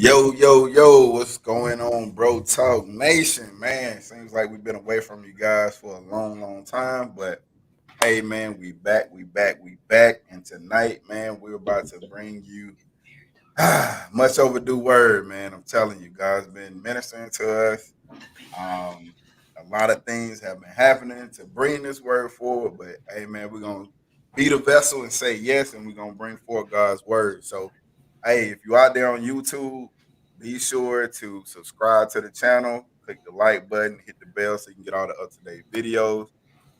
Yo, what's going on, BroTalk Nation, man? Seems like we've been away from you guys for a long time, but hey, man, we back. And tonight, man, we're about to bring you much overdue word, man. I'm telling you, God's been ministering to us. A lot of things have been happening to bring this word forward, but hey, man, we're gonna be the vessel and say yes, and we're gonna bring forth God's word. So, hey, if you're out there on YouTube, be sure to subscribe to the channel, click the like button, hit the bell so you can get all the up to date videos.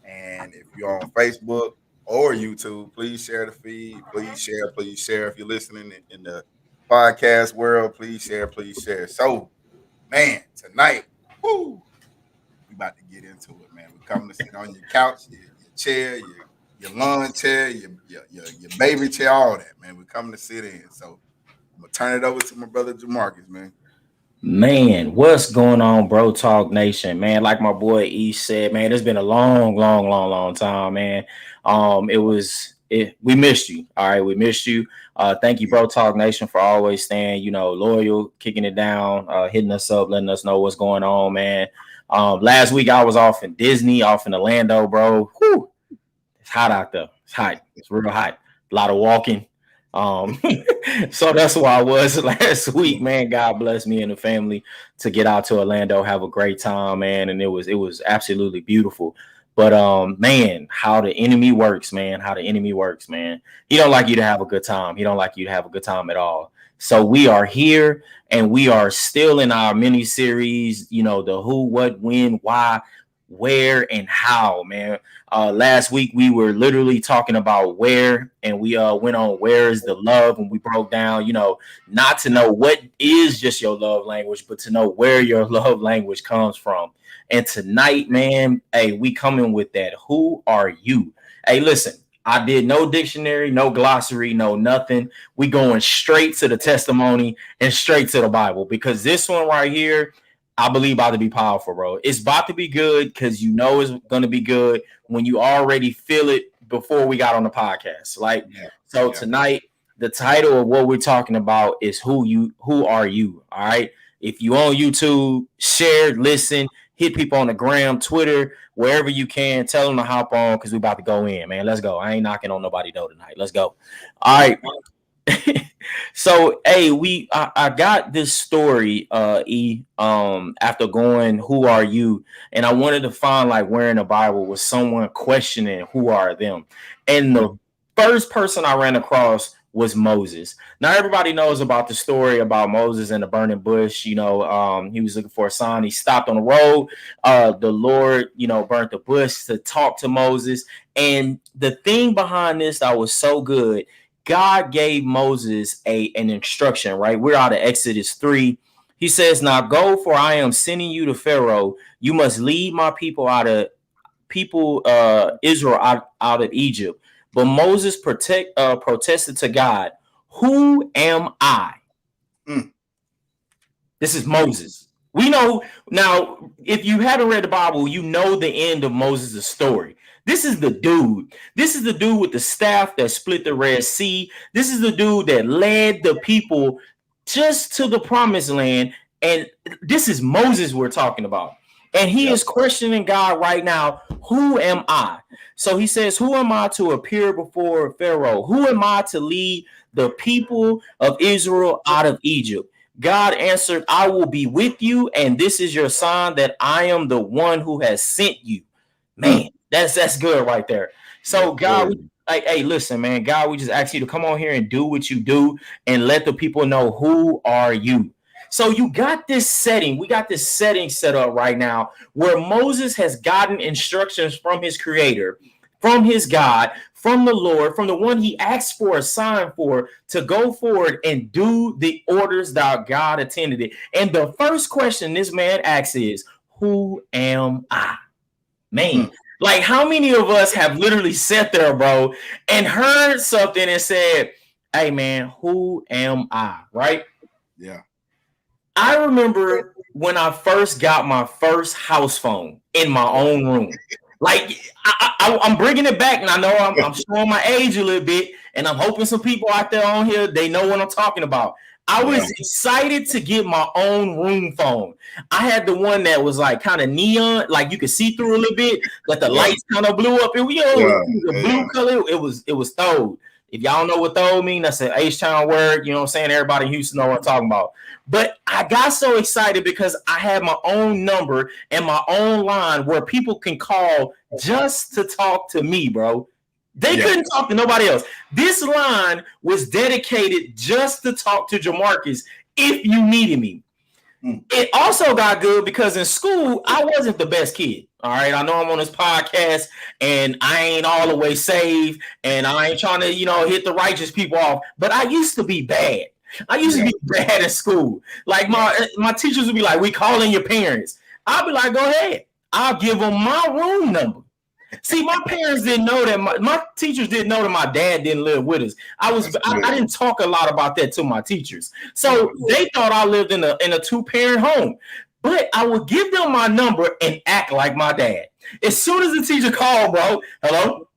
And if you're on Facebook or YouTube, please share the feed. Please share. If you're listening in the podcast world, please share. So, man, tonight, whoo, we about to get into it, man. We coming to sit on your couch, your chair, your lawn chair, your baby chair, all that, man. We coming to sit in. So I'm gonna turn it over to my brother Jamarcus, man. Man, what's going on, Bro Talk Nation? Man, like my boy E said, man, it's been a long time, man. We missed you. All right, we missed you. Thank you, Yeah. Bro Talk Nation, for always staying, loyal, kicking it down, hitting us up, letting us know what's going on, man. Last week I was off in Disney, off in Orlando, bro. Whew, it's hot out there. It's hot. It's real hot. A lot of walking. Um, so that's why I was last week, man. God bless me and the family to get out to Orlando, have a great time, man. And it was absolutely beautiful. But man, how the enemy works, man. How the enemy works, man. He don't like you to have a good time. He don't like you to have a good time at all. So we are here and we are still in our mini series, the who, what, when, why, where, and how, man. Last week we were literally talking about where, and we went on where is the love, and we broke down, not to know what is just your love language, but to know where your love language comes from. And tonight, man, hey, we coming with that. Who are you? Hey, listen, I did no dictionary, no glossary, no nothing. We going straight to the testimony and straight to the Bible, because this one right here, I believe about to be powerful, bro. It's about to be good because it's going to be good when you already feel it before we got on the podcast. Like, Yeah, so yeah. tonight, the title of what we're talking about is who are you? All right. If you on YouTube, share, listen, hit people on the gram, Twitter, wherever you can, tell them to hop on because we about to go in, man. Let's go. I ain't knocking on nobody door tonight. Let's go. All right. So hey, I got this story after going who are you, and I wanted to find like where in the Bible was someone questioning who are them. And the first person I ran across was Moses. Now everybody knows about the story about Moses and the burning bush. He was looking for a sign. He stopped on the road. The Lord, burnt the bush to talk to Moses. And the thing behind this that was so good, God gave Moses an instruction, right? We're out of Exodus 3. He says, now go, for I am sending you to Pharaoh. You must lead my Israel out of Egypt. But Moses protested to God, who am I? Mm. This is Moses. We know now, if you haven't read the Bible, you know the end of Moses' story. This is the dude. This is the dude with the staff that split the Red Sea. This is the dude that led the people just to the promised land. And this is Moses we're talking about. And he Yep. is questioning God right now. Who am I? So he says, who am I to appear before Pharaoh? Who am I to lead the people of Israel out of Egypt? God answered, I will be with you, and this is your sign that I am the one who has sent you. Mm. Man, that's good right there. Yes, So God, sir. hey, listen, man, God, we just ask you to come on here and do what you do and let the people know who are you. So you got this setting. We got this setting set up right now where Moses has gotten instructions from his creator, from his God, from the Lord, from the one he asked for a sign for, to go forward and do the orders that God attended it. And the first question this man asks is, who am I? Man, Mm. like how many of us have literally sat there, bro, and heard something and said, hey, man, who am I? Right? Yeah. I remember when I first got my first house phone in my own room. Like I'm bringing it back, and I know I'm showing my age a little bit, and I'm hoping some people out there on here they know what I'm talking about. I was excited to get my own room phone. I had the one that was like kind of neon, like you could see through a little bit, that the lights kind of blew up. It was a blue color. It was thode. If y'all know what thode mean, that's an H-Town word. You know what I'm saying? Everybody in Houston know what I'm talking about. But I got so excited because I had my own number and my own line where people can call just to talk to me, bro. They couldn't talk to nobody else. This line was dedicated just to talk to Jamarcus if you needed me. It also got good because in school, I wasn't the best kid. All right. I know I'm on this podcast and I ain't all the way saved and I ain't trying to, hit the righteous people off, but I used to be bad. I used to be bad at school. Like my teachers would be like, we calling your parents. I'll be like, go ahead. I'll give them my room number. See, my parents didn't know that my teachers didn't know that my dad didn't live with us. I didn't talk a lot about that to my teachers. So they thought I lived in a 2-parent home. But I would give them my number and act like my dad. As soon as the teacher called, bro, hello?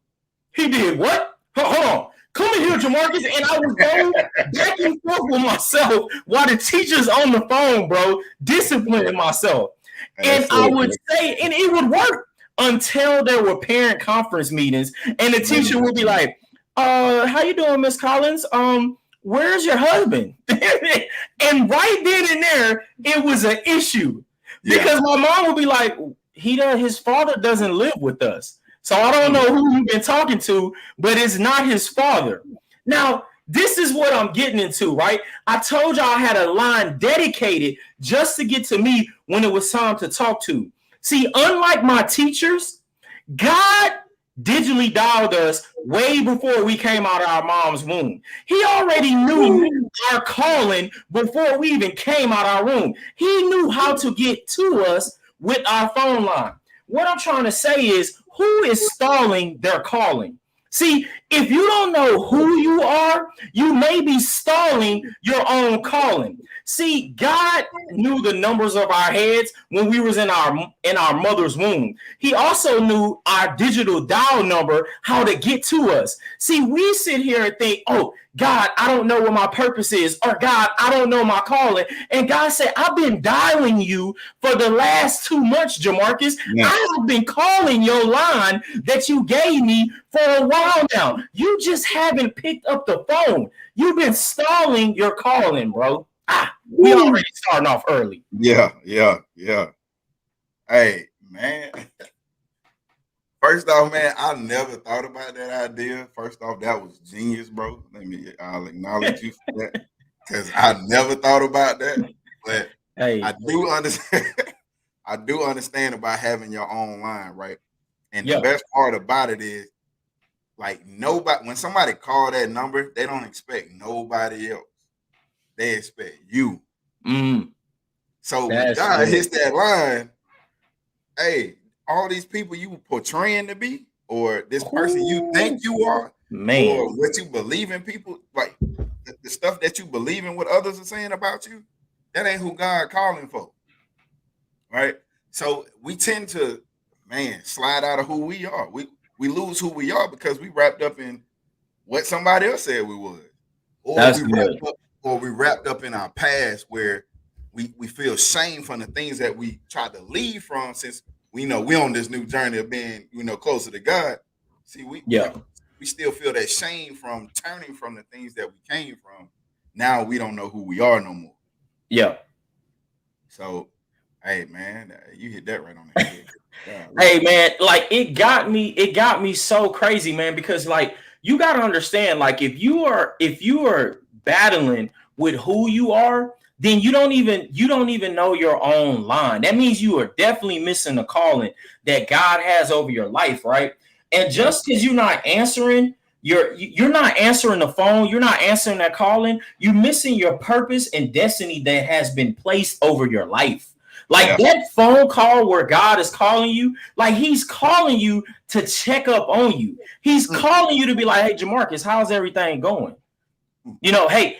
He did what? Hold on. Come in here, Jamarcus. And I was going back and forth with myself while the teacher's on the phone, bro, disciplining myself. And I would say, and it would work. Until there were parent conference meetings, and the teacher would be like, how you doing, Miss Collins? Where's your husband? And right then and there, it was an issue. Because my mom would be like, his father doesn't live with us. So I don't know who you've been talking to, but it's not his father. Now, this is what I'm getting into, right? I told y'all I had a line dedicated just to get to me when it was time to talk to. See, unlike my teachers, God digitally dialed us way before we came out of our mom's womb. He already knew our calling before we even came out of our womb. He knew how to get to us with our phone line. What I'm trying to say is, who is stalling their calling? See, if you don't know who you are, you may be stalling your own calling. See, God knew the numbers of our heads when we was in our mother's womb. He also knew our digital dial number, how to get to us. See, we sit here and think, oh, God, I don't know what my purpose is, or God, I don't know my calling. And God said, I've been dialing you for the last 2 months, Jamarcus. I have been calling your line that you gave me for a while now. You just haven't picked up the phone. You've been stalling your calling, bro. We already starting off early. Yeah. Hey, man. First off, man, I never thought about that idea. First off, that was genius, bro. I'll acknowledge you for that because I never thought about that. But hey, I do understand. I do understand about having your own line, right? And the best part about it is, like, nobody. When somebody call that number, they don't expect nobody else. They expect you. So when God hits that line, hey, all these people you portraying to be, or this person you think you are, or what you believe in people, like the stuff that you believe in, what others are saying about you, that ain't who God calling for, right? So we tend to, slide out of who we are. We lose who we are because we wrapped up in what somebody else said we was, or we wrapped up in our past where we feel shame from the things that we tried to leave from since we know we on this new journey of being, closer to God. See, we still feel that shame from turning from the things that we came from. Now we don't know who we are no more. Yeah. So, hey, man, you hit that right on the head. Hey, man, like it got me so crazy, man, because like you got to understand, like if you are battling with who you are, then you don't even know your own line. That means you are definitely missing the calling that God has over your life, right? And just because you're not answering, you're not answering the phone, you're not answering that calling, you're missing your purpose and destiny that has been placed over your life. Like that phone call where God is calling you, like he's calling you to check up on you. He's calling you to be like, hey, Jamarcus, how's everything going? Hey,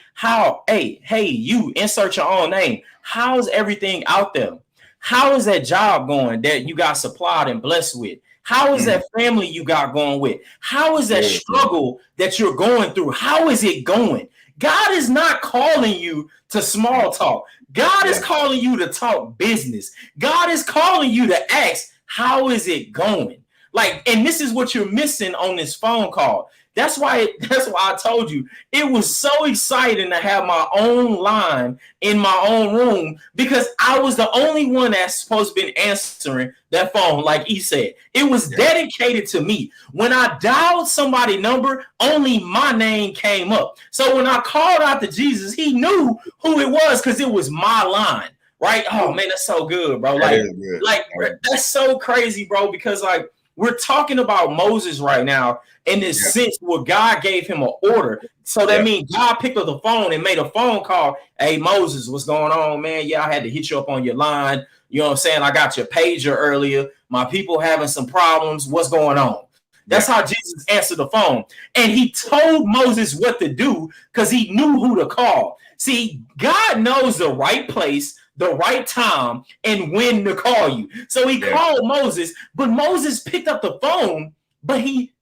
you insert your own name. How's everything out there? How is that job going that you got supplied and blessed with? How is that family you got going with? How is that struggle that you're going through? How is it going? God is not calling you to small talk. God is Yeah. calling you to talk business. God is calling you to ask, how is it going? Like, and this is what you're missing on this phone call. That's why I told you it was so exciting to have my own line in my own room because I was the only one that's supposed to be answering that phone, like he said. It was dedicated to me. When I dialed somebody's number, only my name came up. So when I called out to Jesus, he knew who it was because it was my line. Right? Oh man, that's so good, bro. That's so crazy, bro, because like we're talking about Moses right now in this sense where God gave him an order. So that means God picked up the phone and made a phone call. Hey, Moses, what's going on, man? Yeah, I had to hit you up on your line. You know what I'm saying? I got your pager earlier. My people having some problems. What's going on? That's how Jesus answered the phone. And he told Moses what to do because he knew who to call. See, God knows the right place, the right time, and when to call you. So he called Moses, but Moses picked up the phone, but he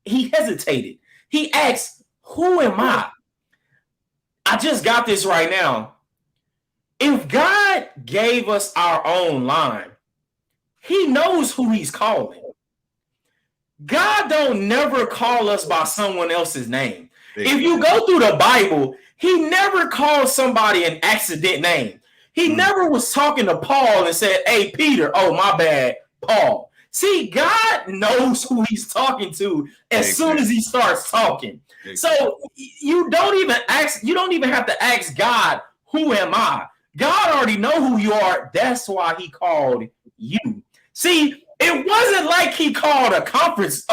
hesitated. He asked, who am I? I just got this right now. If God gave us our own line, he knows who he's calling. God don't never call us by someone else's name. If you go through the Bible, he never called somebody an accident name. He never was talking to Paul and said, hey, Peter, oh, my bad, Paul. See, God knows who he's talking to as soon as he starts talking. So you don't even have to ask God, who am I? God already know who you are. That's why he called you. See, it wasn't like he called a conference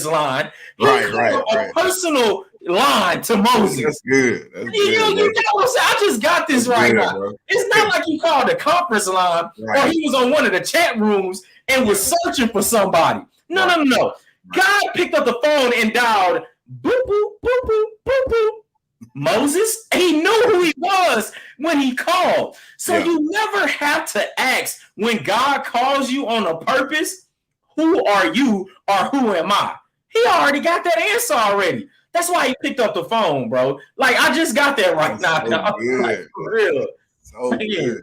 line. He called a personal line to Moses. That's good. That's good. You know what I'm saying? I just got this right now. Bro. It's not like he called a conference line or he was on one of the chat rooms and was searching for somebody. No. God picked up the phone and dialed boop, boop, boop, boop, boop, boop. Moses, he knew who he was when he called. So you never have to ask when God calls you on a purpose, who are you or who am I? He already got that answer already. That's why he picked up the phone, bro. Like, I just got that right now. So good. Like, for real. So good.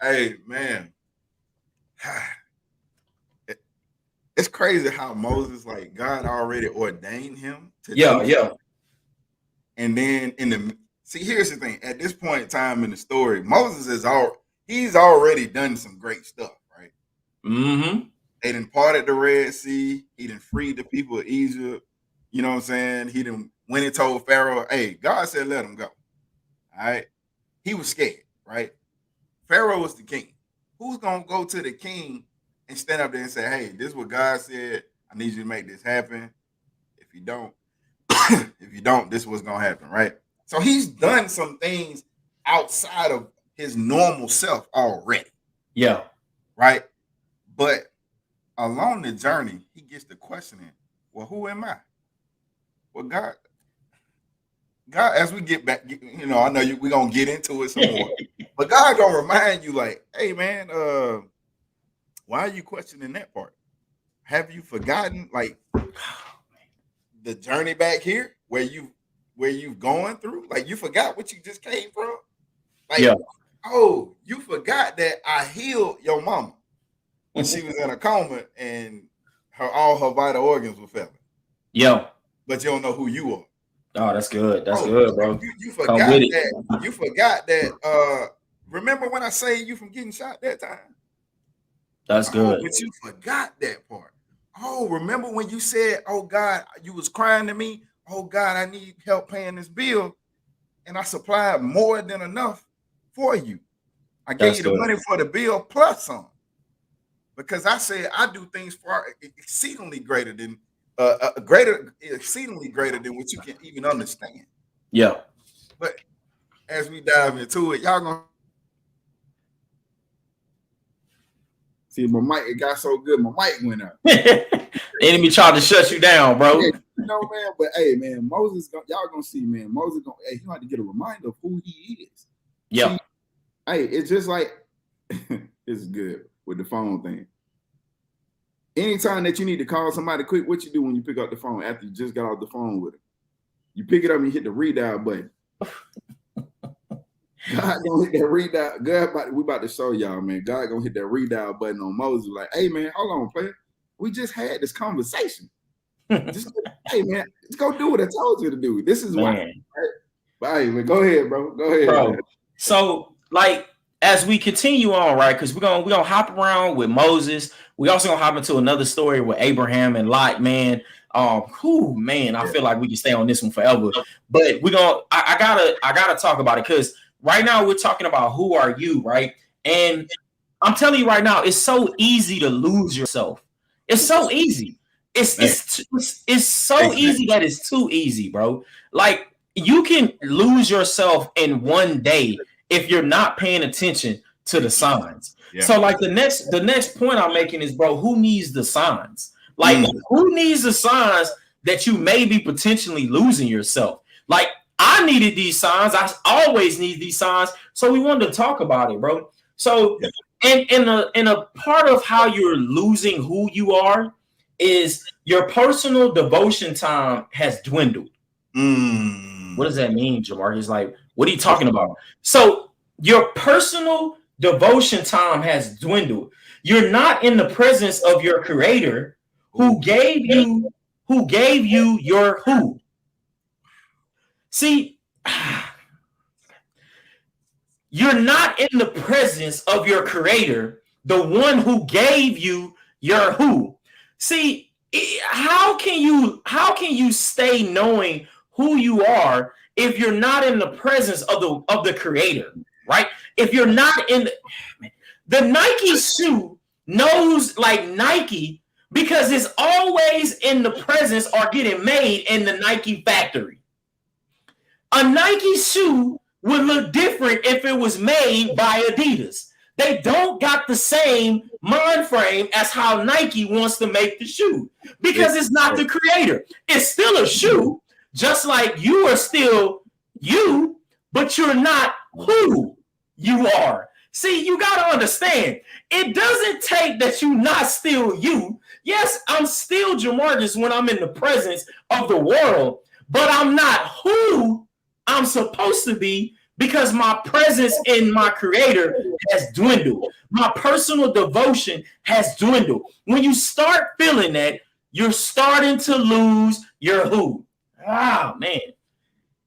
Hey, man. It's crazy how Moses, like, God already ordained him to do. And then here's the thing. At this point in time in the story, Moses he's already done some great stuff, right? Mm-hmm. They done parted the Red Sea. He done freed the people of Egypt. You know what I'm saying? He done went and told Pharaoh, hey, God said let him go. All right? He was scared, right? Pharaoh was the king. Who's going to go to the king and stand up there and say, hey, this is what God said. I need you to make this happen. If you don't, this is what's going to happen, right? So he's done some things outside of his normal self already. Yeah. Right? But along the journey, he gets to questioning, well, who am I? Well, God, as we get back, I know we're going to get into it some more, but God going to remind you like, hey, man, why are you questioning that part? Have you forgotten, like, the journey back here where you've gone through? Like, you forgot what you just came from? Like, oh, you forgot that I healed your mama when she was in a coma and all her vital organs were failing. Yeah. But you don't know who you are. Oh, that's good. That's good, bro. You forgot that. You forgot that. Remember when I saved you from getting shot that time? That's good. But you forgot that part. Oh, remember when you said, oh, God, you was crying to me? Oh, God, I need help paying this bill. And I supplied more than enough for you. I gave you the money for the bill plus some. Because I said I do things far exceedingly greater than exceedingly greater than what you can even understand. Yeah. But as we dive into it, y'all gonna see my mic. It got so good, my mic went out. Enemy tried to shut you down, bro. Hey, man. But hey, man, Moses, y'all gonna see, man. Moses he gonna have to get a reminder of who he is. Yeah. See, hey, it's just like it's good with the phone thing. Anytime that you need to call somebody quick, what you do when you pick up the phone after you just got off the phone with them? You pick it up and you hit the redial button. God gonna hit that redial. We about to show y'all, man. God gonna hit that redial button on Moses. Like, hey, man, hold on, player. We just had this conversation. Just, hey, man, just go do what I told you to do. This is why. Right? But hey, man, go ahead, bro. Go ahead, bro. Man. So, like, as we continue on, right? Because we're gonna hop around with Moses. We also gonna hop into another story with Abraham and Lot, man. Man, I feel like we can stay on this one forever. But I gotta talk about it because right now we're talking about who are you, right? And I'm telling you right now, it's so easy to lose yourself. It's so easy. It's so easy that it's too easy, bro. Like you can lose yourself in one day if you're not paying attention to the signs. Yeah. So like the next point I'm making is, bro, who needs the signs? Like who needs the signs that you may be potentially losing yourself? Like I needed these signs. I always need these signs. So we wanted to talk about it, bro. So in a part of how you're losing who you are is your personal devotion time has dwindled. What does that mean, Jamar? He's like, what are you talking about? So your personal devotion time has dwindled. You're not in the presence of your creator who gave you your who. See, you're not in the presence of your creator, the one who gave you your who. See, how can you stay knowing who you are if you're not in the presence of the creator, right? If you're not in the Nike shoe knows like Nike because it's always in the presence or getting made in the Nike factory. A Nike shoe would look different if it was made by Adidas. They don't got the same mind frame as how Nike wants to make the shoe because it's not the creator. It's still a shoe, just like you are still you, but you're not who you are. See, you got to understand, it doesn't take that you not still you. Yes, I'm still Jamarcus when I'm in the presence of the world, but I'm not who I'm supposed to be because my presence in my creator has dwindled. My personal devotion has dwindled. When you start feeling that, you're starting to lose your who. Ah, man.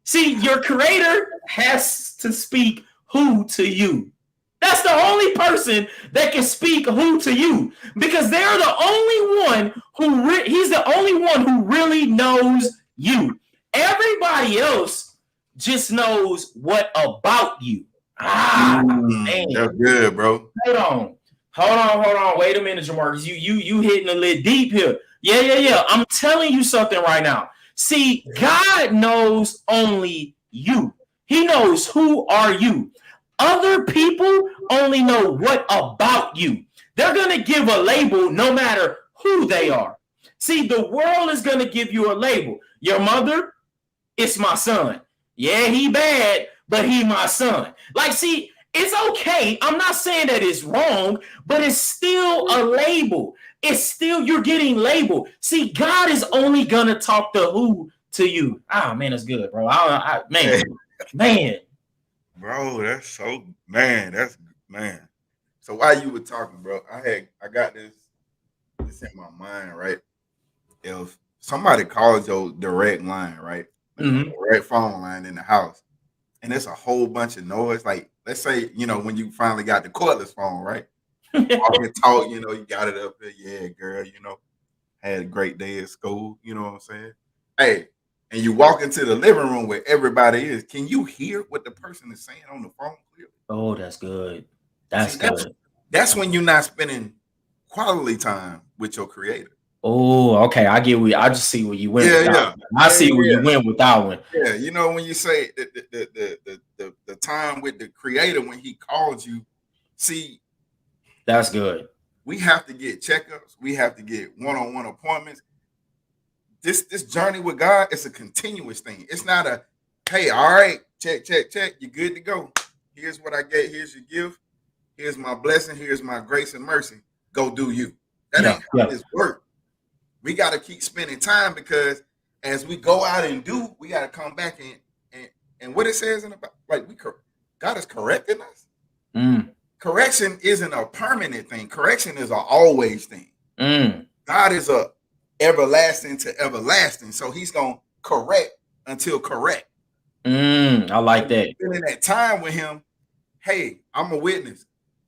See, your creator has to speak who to you. That's the only person that can speak who to you because they're the only one he's the only one who really knows you. Everybody else just knows what about you. Man. That's good, bro. Hold on. Wait a minute, Jamarcus. You hitting a little deep here. Yeah. I'm telling you something right now. See, God knows only you. He knows who are you. Other people only know what about you. They're going to give a label no matter who they are. See, the world is going to give you a label. Your mother, it's my son. Yeah, he bad, but he my son. Like, see, it's okay. I'm not saying that it's wrong, but it's still a label. It's still, you're getting labeled. See, God is only going to talk to who to you. Ah, man, that's good, bro. Man. Bro, that's so, man. So while you were talking, bro, I got this in my mind, right? If somebody calls your direct line, right? Direct phone line in the house, and it's a whole bunch of noise. Like, let's say, when you finally got the cordless phone, right? Walk and talk, you got it up there. Yeah, girl, had a great day at school. You know what I'm saying? Hey, and you walk into the living room where everybody is. Can you hear what the person is saying on the phone clearly? Oh, that's good. That's good. That's when you're not spending quality time with your creator. Oh, okay. I just see where you went. You went with that one. Yeah, when you say the time with the creator when he calls you, see, that's good. We have to get checkups. We have to get one-on-one appointments. This journey with God is a continuous thing. It's not a, hey, all right, check. You're good to go. Here's what I get. Here's your gift. Here's my blessing. Here's my grace and mercy. Go do you. That ain't how this works. We got to keep spending time because as we go out and do, we got to come back And what it says in the Bible, like God is correcting us. Mm. Correction isn't a permanent thing. Correction is an always thing. Mm. God is a everlasting to everlasting. So he's going to correct until correct. I like that. Spending that time with him, hey, I'm a witness.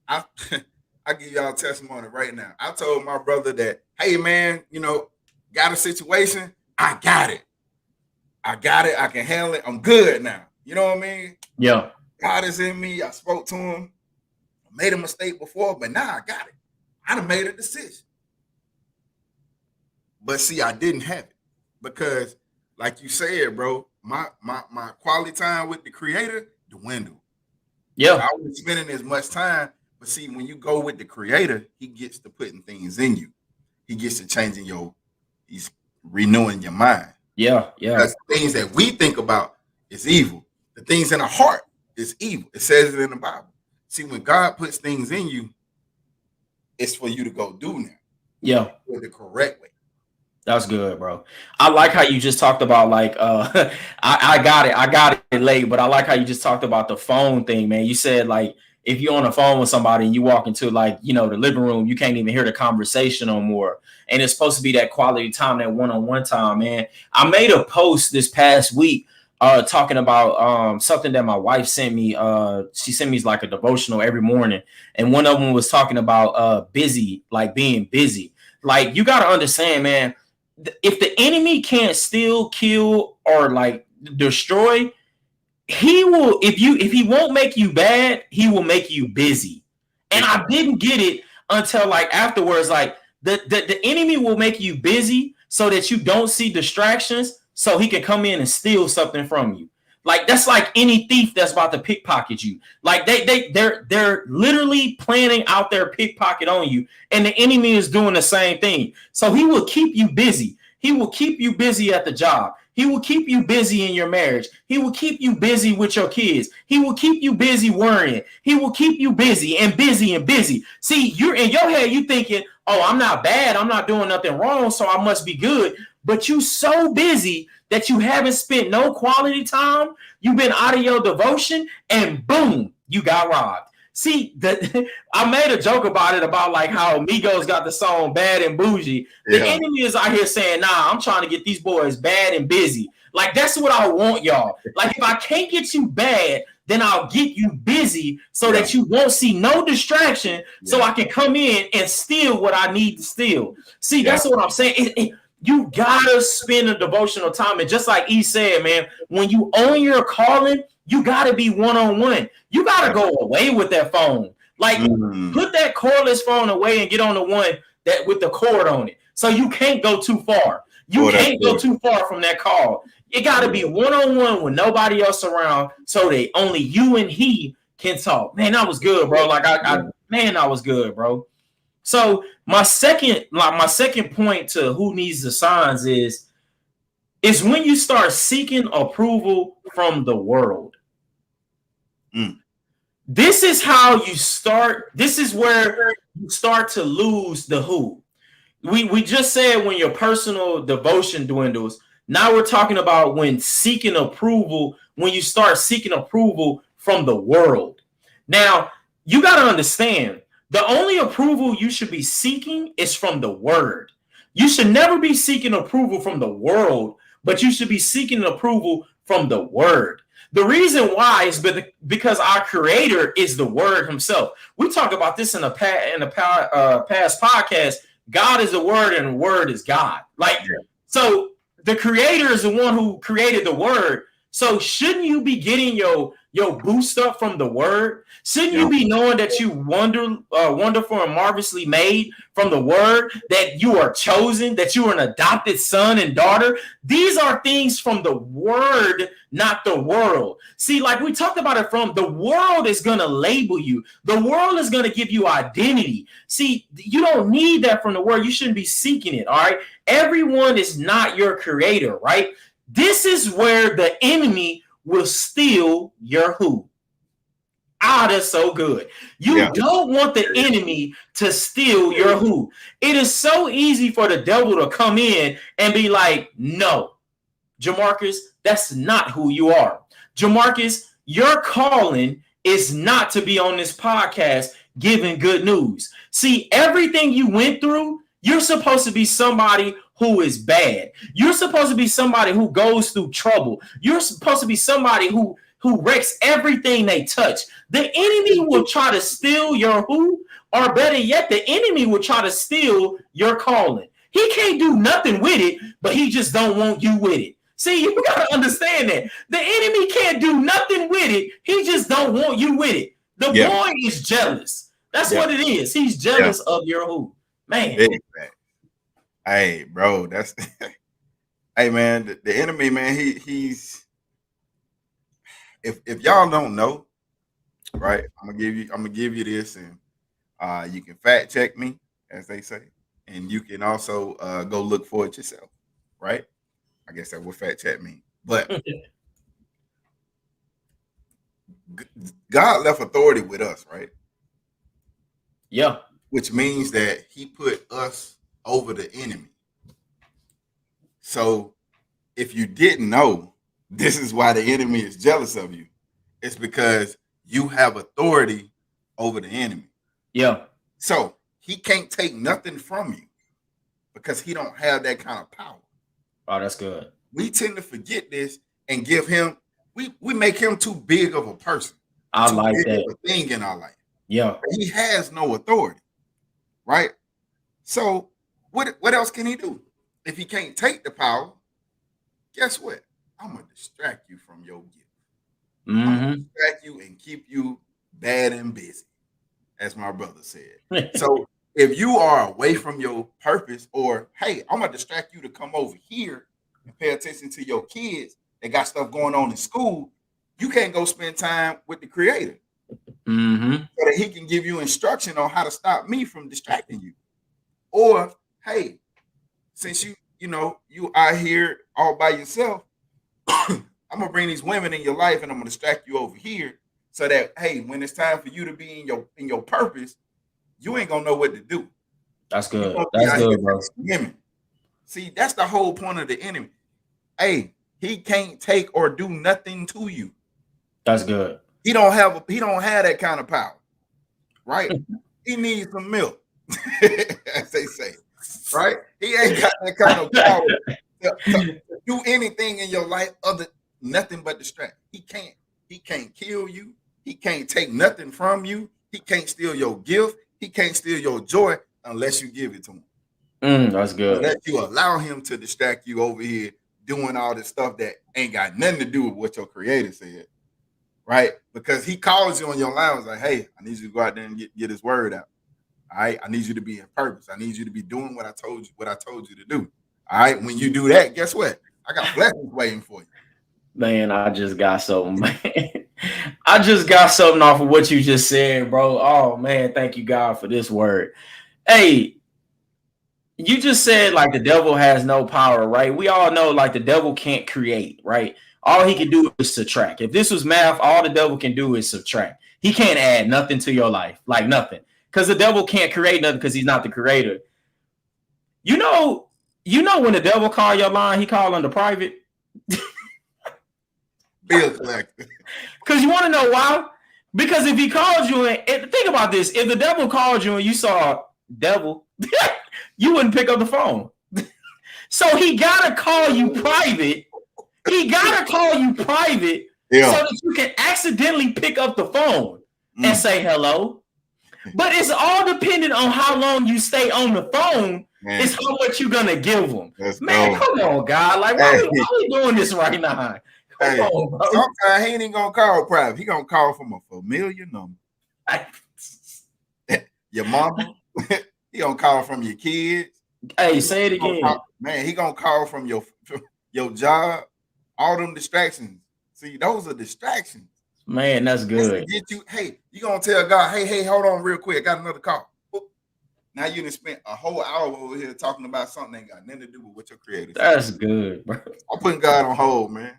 I give y'all testimony right now. I told my brother that, hey, man, got a situation. I got it. I can handle it. I'm good now. You know what I mean? Yeah. God is in me. I spoke to him. I made a mistake before, but now I got it. I done made a decision. But see, I didn't have it because, like you said, bro, my quality time with the Creator dwindled. Yeah. I wasn't spending as much time. But see, when you go with the Creator, he gets to putting things in you. He gets to changing he's renewing your mind. Yeah, yeah. Because the things that we think about is evil. The things in our heart is evil. It says it in the Bible. See, when God puts things in you, it's for you to go do now. Yeah. The correct way. That's good, bro. I like how you just talked about like I got it late, but I like how you just talked about the phone thing, man. You said like if you're on the phone with somebody and you walk into like, the living room, you can't even hear the conversation no more. And it's supposed to be that quality time, that one-on-one time, man. I made a post this past week talking about something that my wife sent me. She sent me like a devotional every morning. And one of them was talking about busy, like being busy. Like you got to understand, man, if the enemy can't steal, kill, or like destroy, he will, if he won't make you bad, he will make you busy. And I didn't get it until like afterwards, like the enemy will make you busy so that you don't see distractions, so he can come in and steal something from you. Like that's like any thief that's about to pickpocket you. Like they're literally planning out their pickpocket on you, and the enemy is doing the same thing. So he will keep you busy. He will keep you busy at the job. He will keep you busy in your marriage. He will keep you busy with your kids. He will keep you busy worrying. He will keep you busy and busy and busy. See, you're in your head, you thinking, oh, I'm not bad. I'm not doing nothing wrong, so I must be good. But you so busy that you haven't spent no quality time. You've been out of your devotion, and boom, you got robbed. See, I made a joke about it, about like how Migos got the song Bad and Bougie. The enemy is out here saying, nah, I'm trying to get these boys bad and busy. Like, that's what I want, y'all. Like, if I can't get you bad, then I'll get you busy so that you won't see no distraction, so I can come in and steal what I need to steal. See, that's what I'm saying. You gotta spend a devotional time. And just like E said, man, when you own your calling, you gotta be one-on-one. You gotta go away with that phone. Like put that cordless phone away and get on the one that with the cord on it. So you can't go too far. You can't go too far from that call. It gotta be one-on-one with nobody else around, so that only you and he can talk. Man, that was good, bro. Like man, that was good, bro. So my second point to who needs the signs is when you start seeking approval from the world. This is how you start. This is where you start to lose the who. We just said when your personal devotion dwindles. Now we're talking about when seeking approval, when you start seeking approval from the world. Now, you got to understand, the only approval you should be seeking is from the word. You should never be seeking approval from the world, but you should be seeking approval from the word. The reason why is because our creator is the word himself. We talk about this in the past podcast. God is the word and the word is God. So the creator is the one who created the word. So shouldn't you be getting your boost up from the word? Shouldn't you be knowing that you wonderful and marvelously made from the word, that you are chosen, that you are an adopted son and daughter? These are things from the word, not the world. See, like we talked about it, from the world is going to label you. The world is going to give you identity. See, you don't need that from the world. You shouldn't be seeking it, all right? Everyone is not your creator, right? This is where the enemy will steal your who. That's so good. You don't want the enemy to steal your who. It is so easy for the devil to come in and be like, no, Jamarcus, that's not who you are. Jamarcus, your calling is not to be on this podcast giving good news. See, everything you went through, you're supposed to be somebody who is bad. You're supposed to be somebody who goes through trouble. You're supposed to be somebody who wrecks everything they touch. The enemy will try to steal your who, or better yet, the enemy will try to steal your calling. He can't do nothing with it, but he just don't want you with it. See, you gotta understand that. The enemy can't do nothing with it. He just don't want you with it. The boy is jealous. That's what it is. He's jealous of your who. Man. Hey, bro, that's hey man, the enemy, man, he's if y'all don't know, right? I'm gonna give you this, and you can fact check me, as they say, and you can also go look for it yourself, right? I guess that would fact check me. But God left authority with us, right? Yeah. Which means that he put us over the enemy. So if you didn't know, this is why the enemy is jealous of you. It's because you have authority over the enemy. Yeah. So he can't take nothing from you because he don't have that kind of power. Oh, that's good. We tend to forget this and give him, we make him too big of a person. I like that. Of a thing in our life. Yeah. He has no authority, right? So what else can he do? If he can't take the power, guess what? I'm going to distract you from your gift. I'm going to distract you and keep you bad and busy, as my brother said. So if you are away from your purpose, or, hey, I'm going to distract you to come over here and pay attention to your kids that got stuff going on in school, you can't go spend time with the Creator. So that he can give you instruction on how to stop me from distracting you. Or, hey, since you out here all by yourself, I'm gonna bring these women in your life and I'm gonna distract you over here so that, hey, when it's time for you to be in your purpose, you ain't gonna know what to do. That's good. That's good, bro. Women. See, that's the whole point of the enemy. Hey, he can't take or do nothing to you. That's good. He don't have that kind of power, right? He needs some milk, as they say, right? He ain't got that kind of power to do anything in your life other nothing but distract. He can't kill you. He can't take nothing from you. He can't steal your gift. He can't steal your joy unless you give it to him. That's good. Unless you allow him to distract you over here doing all this stuff that ain't got nothing to do with what your Creator said. Right? Because he calls you on your line, was like, hey, I need you to go out there and get his word out. All right. I need you to be in purpose. I need you to be doing what I told you to do. All right. When you do that, guess what? I got blessings waiting for you. Man, I just got something, man. I just got something off of what you just said, bro. Oh man, thank you, God, for this word. Hey, you just said like the devil has no power, right? We all know like the devil can't create, right? All he can do is subtract. If this was math, all the devil can do is subtract. He can't add nothing to your life, like nothing. Because the devil can't create nothing because he's not the creator. You know when the devil call your line, he call on the private. Bill collector. Because you want to know why? Because if he called you, and think about this, if the devil called you and you saw devil, you wouldn't pick up the phone. So he gotta call you private. He gotta call you private so that you can accidentally pick up the phone and say hello. But it's all dependent on how long you stay on the phone. It's how much you're gonna give them. Come on, God. Like, why are we doing this right now? Come on, bro. Sometimes he ain't gonna call private. He gonna call from a familiar number. Your mama. He gonna call from your kids. Hey, say it again. He gonna call from your job. All them distractions. See, those are distractions. Man, that's good. Get you. Hey, you gonna tell God, hey, hold on real quick. I got another call. Now you done spent a whole hour over here talking about something that ain't got nothing to do with what your Creator said. That's good, bro. I'm putting God on hold, man.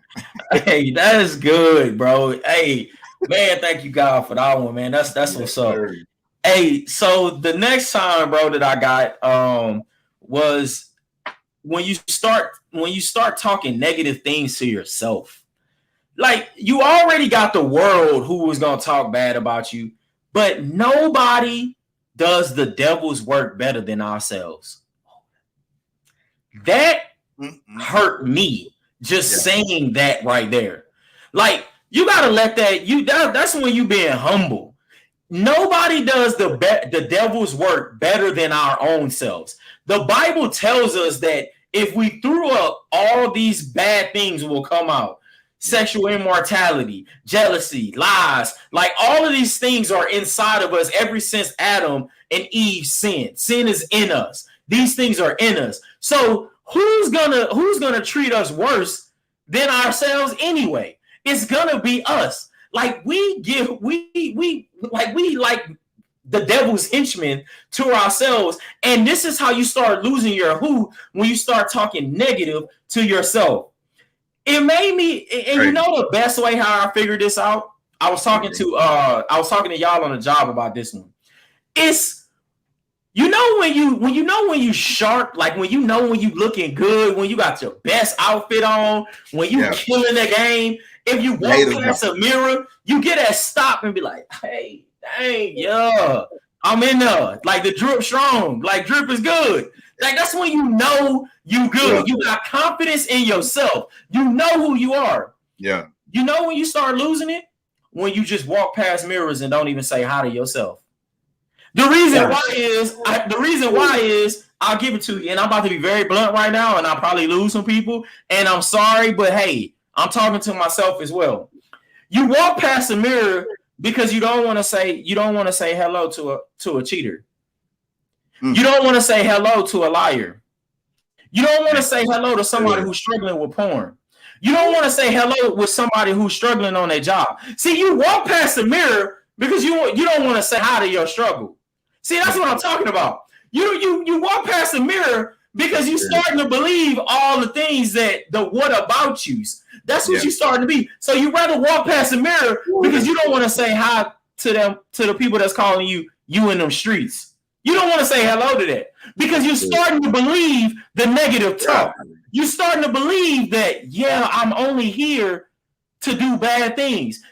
Hey, that is good, bro. Hey, man, thank you, God, for that one, man. That's what's up. Hey, so the next time, bro, that I got was when you start talking negative things to yourself. like you already got the world who was gonna talk bad about you, but nobody does the devil's work better than ourselves. That hurt me just saying that right there. Like you gotta let that's when you being humble. Nobody does the devil's work better than our own selves. The Bible tells us that if we threw up, all these bad things will come out. Sexual immortality, jealousy, lies, like all of these things are inside of us ever since Adam and Eve sinned. Sin is in us. These things are in us. So who's gonna treat us worse than ourselves anyway? It's gonna be us. Like we like the devil's henchmen to ourselves, and this is how you start losing your who when you start talking negative to yourself. It made me, and you know the best way how I figured this out. I was talking to y'all on the job about this one. It's when you sharp, like when you looking good, when you got your best outfit on, when you killing the game. If you walk past a mirror, you get that stop and be like, hey, dang, yeah, I'm in there. Like the drip strong, like drip is good. Like that's when you know you good. You got confidence in yourself. You know who you are. Yeah. You know when you start losing it? When you just walk past mirrors and don't even say hi to yourself. The reason why is I'll give it to you, and I'm about to be very blunt right now, and I'll probably lose some people, and I'm sorry, but hey, I'm talking to myself as well. You walk past a mirror because you don't want to say hello to a cheater. You don't want to say hello to a liar. You don't want to say hello to somebody who's struggling with porn. You don't want to say hello with somebody who's struggling on their job. See, you walk past the mirror because you don't want to say hi to your struggle. See, that's what I'm talking about. You walk past the mirror because you're starting to believe all the things that the what about yous. That's what you're starting to be. So you rather walk past the mirror because you don't want to say hi to them, to the people that's calling you in them streets. You don't want to say hello to that because you're starting to believe the negative talk. You're starting to believe that, I'm only here to do bad things.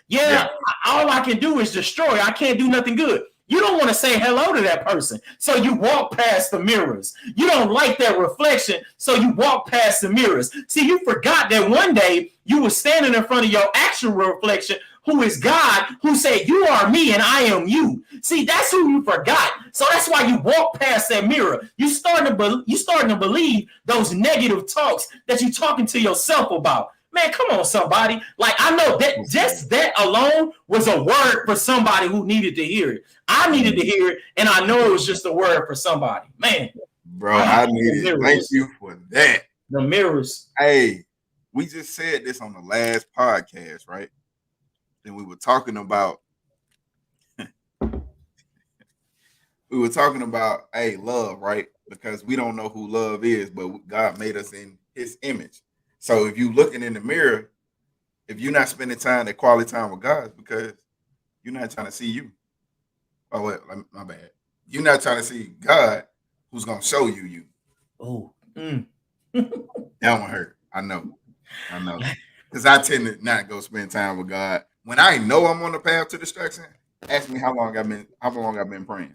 All I can do is destroy. I can't do nothing good. You don't want to say hello to that person. So you walk past the mirrors. You don't like that reflection. So you walk past the mirrors. See, you forgot that one day you were standing in front of your actual reflection, who is God, who said, you are me and I am you. See, that's who you forgot. So that's why you walk past that mirror. You starting to believe those negative talks that you're talking to yourself about. Man, come on, somebody. Like, I know that just that alone was a word for somebody who needed to hear it. I needed to hear it, and I know it was just a word for somebody. Man. Bro, I need it. Thank you for that. The mirrors. Hey, we just said this on the last podcast, right? And we were talking about love, right? Because we don't know who love is, but God made us in his image. So if you looking in the mirror, if you're not spending that quality time with God, it's because you're not trying to see you. Oh, wait, my bad. You're not trying to see God, who's gonna show you. Oh, that one hurt. I know, because I tend to not go spend time with God when I know I'm on the path to destruction. Ask me how long I've been praying.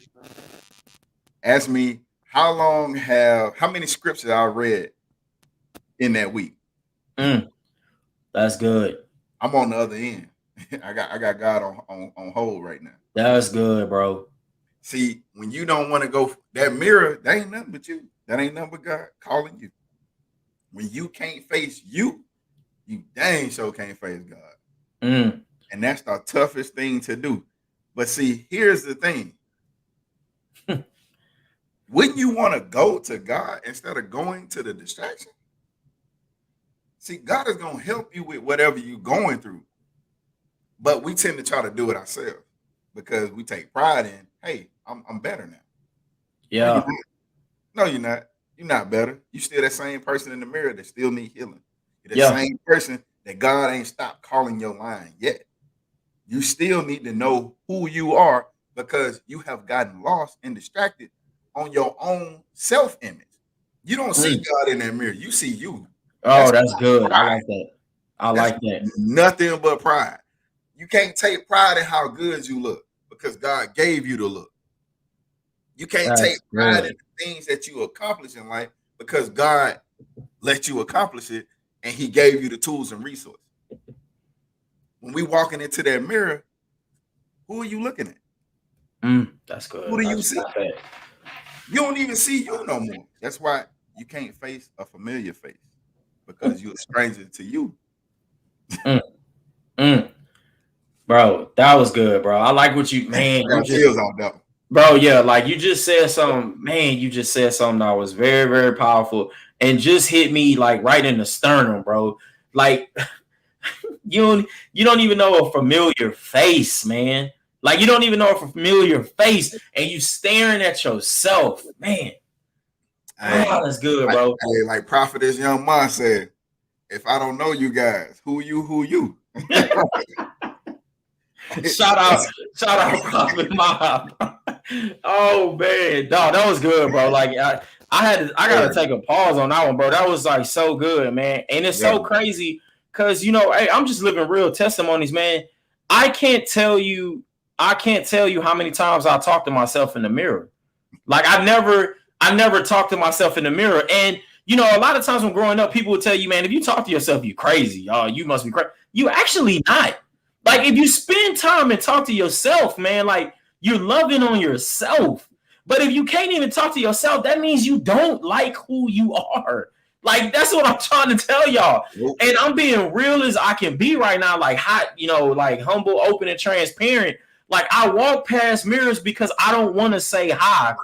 Ask me how many scriptures I read in that week. That's good. I'm on the other end. I got God on hold right now. That's good, bro. See, when you don't want to go that mirror, that ain't nothing but you. That ain't nothing but God calling you. When you can't face you dang sure can't face God. And that's the toughest thing to do. But see, here's the thing. Wouldn't you want to go to God instead of going to the distraction? See, God is going to help you with whatever you're going through. But we tend to try to do it ourselves because we take pride in, hey, I'm better now. Yeah. No, you're not. You're not better. You still that same person in the mirror that still need healing. You're the same person that God ain't stopped calling your line yet. You still need to know who you are because you have gotten lost and distracted on your own self-image. You don't see God in that mirror. You see you. Oh, that's good. I like that. I like that. Nothing but pride. You can't take pride in how good you look because God gave you the look. You can't take pride in the things that you accomplish in life because God let you accomplish it and he gave you the tools and resources. When we walking into that mirror, who are you looking at? That's good. Who do you see? You don't even see you no more. That's why you can't face a familiar face because you're a stranger to you. Bro, that was good, bro. I like what you, man. Got chills out there. Bro, yeah, like you just said something, man. You just said something that was very, very powerful and just hit me like right in the sternum, bro. Like you don't even know a familiar face, man. Like you don't even know a familiar face, and you staring at yourself, man. Wow, that's good, bro. Like Prophetess Young Ma said, if I don't know you guys, who you? Shout out, Prophet Mob. Oh man, no, that was good, bro. Like I gotta take a pause on that one, bro. That was like so good, man. And it's so crazy because hey, I'm just living real testimonies, man. I can't tell you how many times I talk to myself in the mirror. Like I never talk to myself in the mirror. And a lot of times when growing up, people would tell you, man, if you talk to yourself, you crazy. Oh, you must be crazy. You actually not. Like if you spend time and talk to yourself, man, like you're loving on yourself. But if you can't even talk to yourself, that means you don't like who you are. Like that's what I'm trying to tell y'all. And I'm being real as I can be right now, like hot, like humble, open, and transparent. Like I walk past mirrors because I don't want to say hi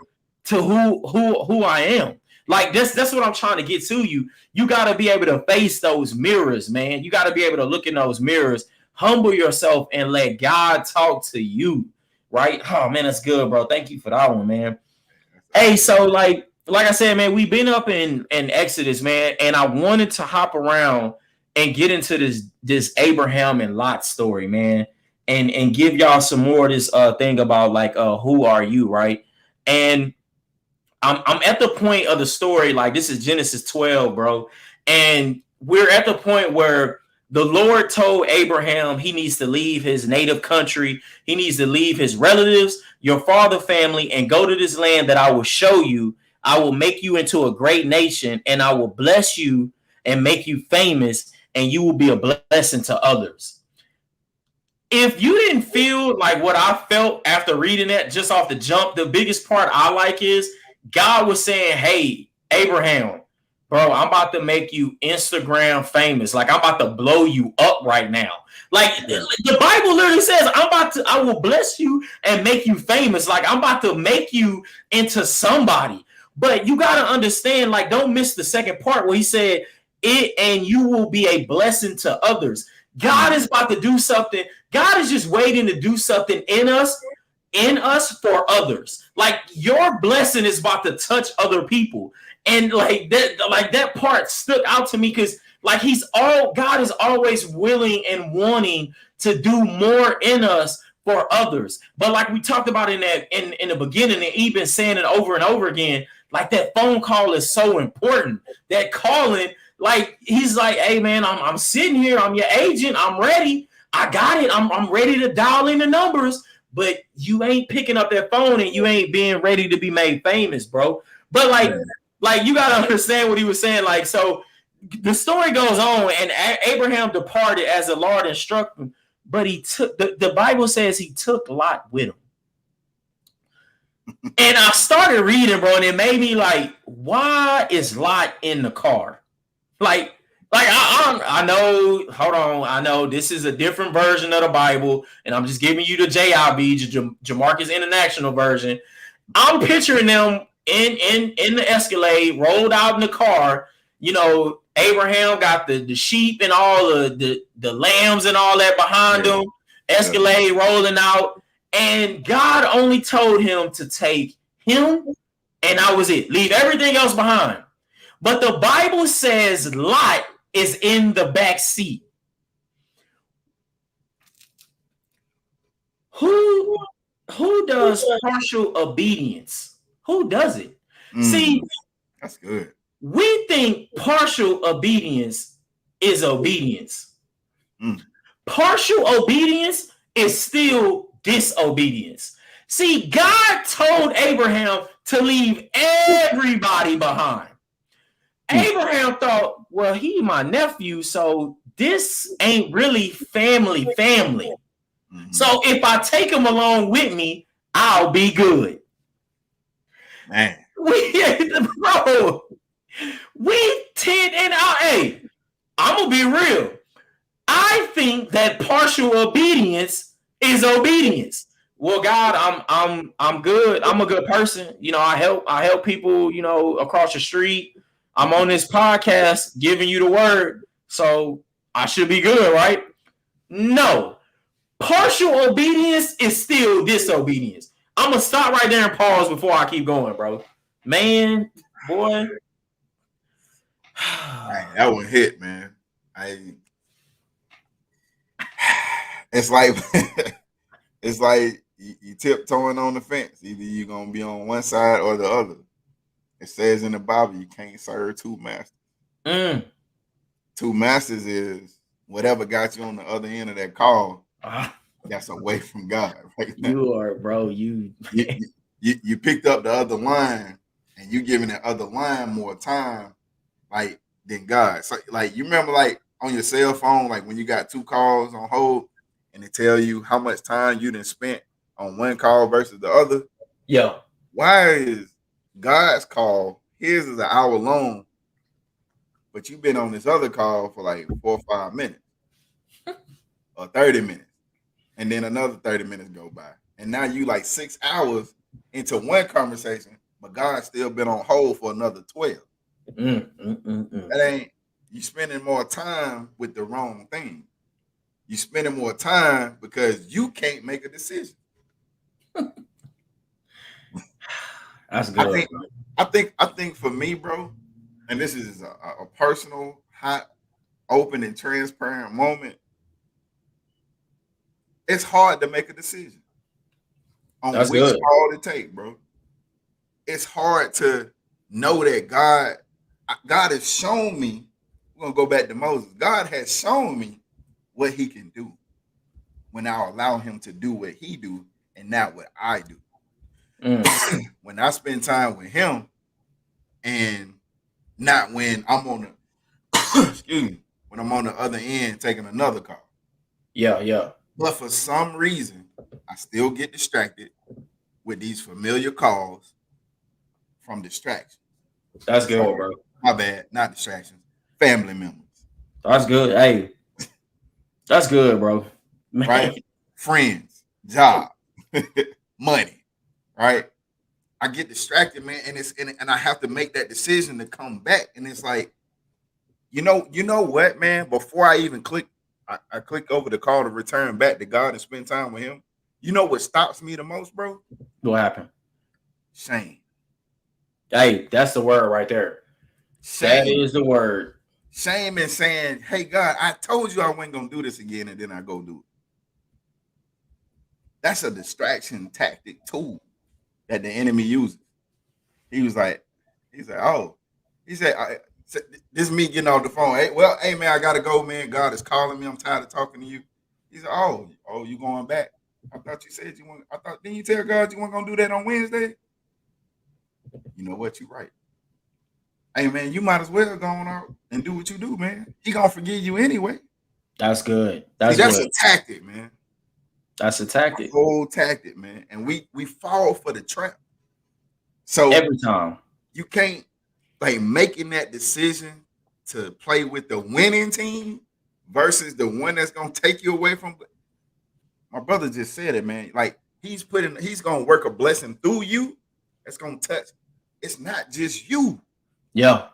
to who I am. Like that's what I'm trying to get to you. You got to be able to face those mirrors, man. You got to be able to look in those mirrors, humble yourself, and let God talk to you. Right? Oh man, that's good, bro. Thank you for that one, man. Hey, so like I said, man, we've been up in Exodus, man, and I wanted to hop around and get into this Abraham and Lot story, man, and give y'all some more of this thing about like who are you, right? And I'm at the point of the story, like this is Genesis 12, bro, and we're at the point where the Lord told Abraham he needs to leave his native country. He needs to leave his relatives, your father family, and go to this land that I will show you. I will make you into a great nation, and I will bless you and make you famous, and you will be a blessing to others. If you didn't feel like what I felt after reading that just off the jump, the biggest part I like is God was saying, hey, Abraham, bro, I'm about to make you Instagram famous. Like I'm about to blow you up right now. Like the Bible literally says, I will bless you and make you famous. Like I'm about to make you into somebody. But you got to understand, like, don't miss the second part where he said it and you will be a blessing to others. God is about to do something. God is just waiting to do something in us for others. Like your blessing is about to touch other people. And like that part stuck out to me because like God is always willing and wanting to do more in us for others. But like we talked about in the beginning, and even saying it over and over again, like that phone call is so important. That calling, like he's like, hey man, I'm sitting here, I'm your agent, I'm ready, I got it, I'm ready to dial in the numbers, but you ain't picking up that phone and you ain't being ready to be made famous, bro. But like you gotta understand what he was saying. Like, so the story goes on, and Abraham departed as the Lord instructed him, but he took the Bible says he took Lot with him. And I started reading, bro, and it made me like, why is Lot in the car? Like I know, hold on, I know this is a different version of the Bible, and I'm just giving you the JIV, Jamarcus International version. I'm picturing them in the Escalade, rolled out in the car. Abraham got the sheep and all the lambs and all that behind him. Escalade rolling out. And God only told him to take him, and that was it. Leave everything else behind. But the Bible says Lot is in the back seat. Who does partial obedience? Who does it? See, that's good. We think partial obedience is obedience. Partial obedience is still disobedience. See, God told Abraham to leave everybody behind. Abraham thought, well, he my nephew, so this ain't really family. So if I take him along with me, I'll be good. Man. Bro, we tend and hey, I'm gonna be real. I think that partial obedience is obedience. Well, God, I'm good. I'm a good person. You know, I help people, you know, across the street. I'm on this podcast giving you the word. So I should be good, right? No. Partial obedience is still disobedience. I'm gonna stop right there and pause before I keep going, bro. Man, boy. That one hit, man. It's like it's like you tiptoeing on the fence. Either you're gonna be on one side or the other. It says in the Bible you can't serve two masters. Two masters is whatever got you on the other end of that call. That's away from God. Right now. You are, bro. You picked up the other line, and you giving that other line more time, like than God. So, like you remember, like on your cell phone, like when you got two calls on hold, and it tell you how much time you done spent on one call versus the other. Yeah. Why is God's call his is an hour long, but you've been on this other call for like 4 or 5 minutes or 30 minutes, and then another 30 minutes go by, and now you like 6 hours into one conversation, but God's still been on hold for another 12. That ain't, you spending more time with the wrong thing. You spending more time because you can't make a decision. That's good. I think for me, bro, and this is a personal, hot, open, and transparent moment. It's hard to make a decision on That's which good. call to take, bro. It's hard to know that God has shown me. We're gonna go back to Moses. God has shown me what he can do when I allow him to do what he do and not what I do. When I spend time with him and not when I'm on the excuse me, when I'm on the other end taking another call. Yeah. But for some reason, I still get distracted with these familiar calls from distractions. That's good, bro. My bad, not distractions. Family members. That's good. Hey, that's good, bro. Man. Right? Friends, job, money. Right? I get distracted, man, and I have to make that decision to come back. And it's like, you know what, man? Before I even click, I click over the call to return back to God and spend time with him. You know what stops me the most, bro? What happened? Shame. Hey, that's the word right there. Shame. That is the word. Shame and saying, hey, God, I told you I wasn't going to do this again, and then I go do it. That's a distraction tactic tool that the enemy uses. He said, this is me getting off the phone. Hey, man, I got to go, man. God is calling me. I'm tired of talking to you. He said, oh, you going back? I thought you said you want. Didn't you tell God you weren't going to do that on Wednesday? You know what? You're right. Hey, man, you might as well go on out and do what you do, man. He going to forgive you anyway. That's good. That's a tactic, man. That's a tactic. A whole tactic, man. And we fall for the trap. So every time. You can't, like, making that decision to play with the winning team versus the one that's going to take you away from. My brother just said it, man. Like, he's going to work a blessing through you. That's going to touch. It's not just you. Yeah.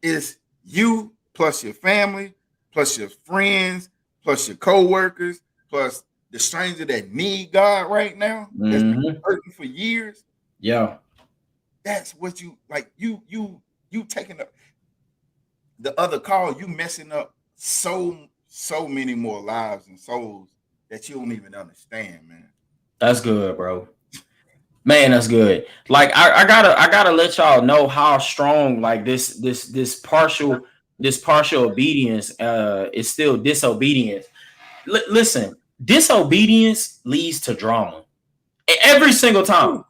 It's you plus your family, plus your friends, plus your co-workers, plus the stranger that need God right now, that's been hurting for years. Yeah. That's what you like. You taking up the other call, you messing up so many more lives and souls that you don't even understand, man. That's good, bro. Man, that's good. Like I gotta let y'all know how strong like this partial obedience is still disobedience. listen, disobedience leads to drama every single time.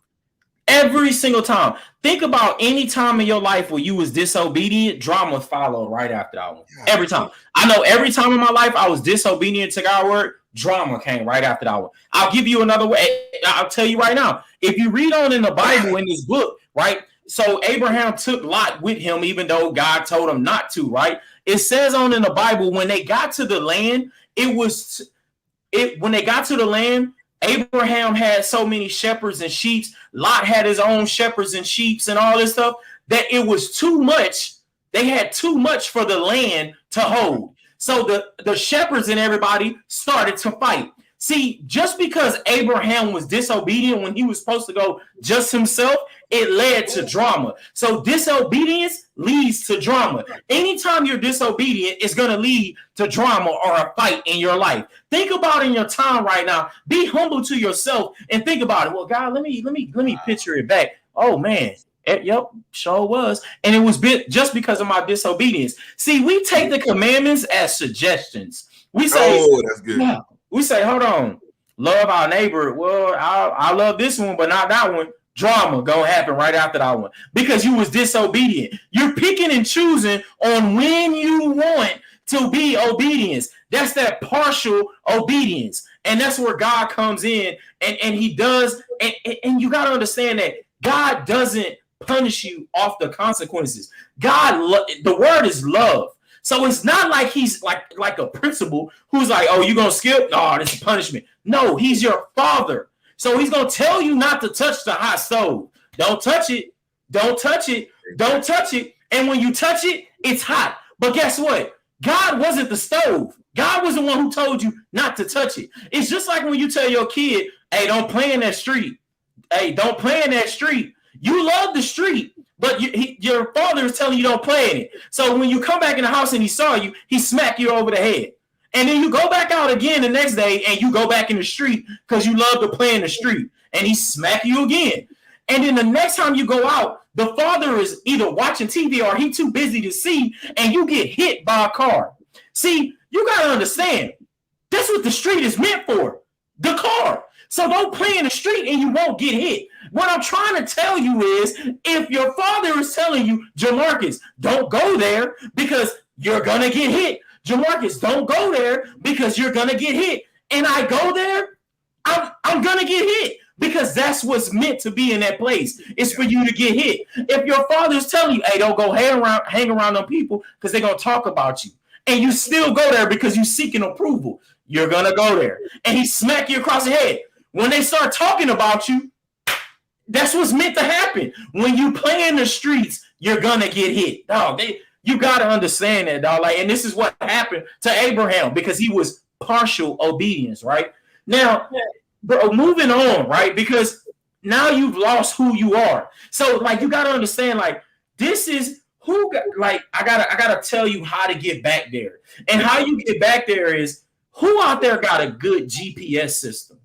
Every single time. Think about any time in your life where you was disobedient, drama followed right after that one. Every time. I know every time in my life I was disobedient to God's word, drama came right after that one. I'll give you another way. I'll tell you right now. If you read on in the Bible in this book, right? So Abraham took Lot with him, even though God told him not to, right? It says on in the Bible, when they got to the land, when they got to the land, Abraham had so many shepherds and sheep. Lot had his own shepherds and sheep and all this stuff that it was too much. They had too much for the land to hold. So the shepherds and everybody started to fight. See, just because Abraham was disobedient when he was supposed to go just himself, it led to drama. So disobedience leads to drama. Anytime you're disobedient, it's going to lead to drama or a fight in your life. Think about in your time right now. Be humble to yourself and think about it. Well, God, let me picture it back. Oh man. Yep, sure was. And it was just because of my disobedience. See, we take the commandments as suggestions. We say, oh, that's good. Yeah. We say, hold on, love our neighbor. Well, I love this one, but not that one. Drama gonna happen right after that one because you was disobedient. You're picking and choosing on when you want to be obedience. That's that partial obedience. And that's where God comes in and he does. And you got to understand that God doesn't punish you off the consequences. The word is love. So it's not like he's like a principal who's like, oh, you going to skip? No, this is punishment. No, he's your father. So he's going to tell you not to touch the hot stove. Don't touch it. Don't touch it. Don't touch it. And when you touch it, it's hot. But guess what? God wasn't the stove. God was the one who told you not to touch it. It's just like when you tell your kid, hey, don't play in that street. Hey, don't play in that street. You love the street, but your father is telling you don't play in it. So when you come back in the house and he saw you, he smacked you over the head. And then you go back out again the next day and you go back in the street because you love to play in the street. And he smacked you again. And then the next time you go out, the father is either watching TV or he too busy to see, and you get hit by a car. See, you got to understand, that's what the street is meant for, the car. So don't play in the street and you won't get hit. What I'm trying to tell you is, if your father is telling you, Jamarcus, don't go there because you're going to get hit. Jamarcus, don't go there because you're going to get hit. And I go there, I'm going to get hit. Because that's what's meant to be in that place. It's for you to get hit. If your father's telling you, hey, don't go hang around them people because they're going to talk about you. And you still go there because you're seeking approval. You're going to go there. And he smack you across the head. When they start talking about you, that's what's meant to happen. When you play in the streets, you're going to get hit. Dog, you got to understand that, dog. And this is what happened to Abraham because he was partial obedience, right? Now, bro, moving on, right? Because now you've lost who you are. So, you gotta understand, this is who I gotta tell you how to get back there. And how you get back there is who out there got a good GPS system.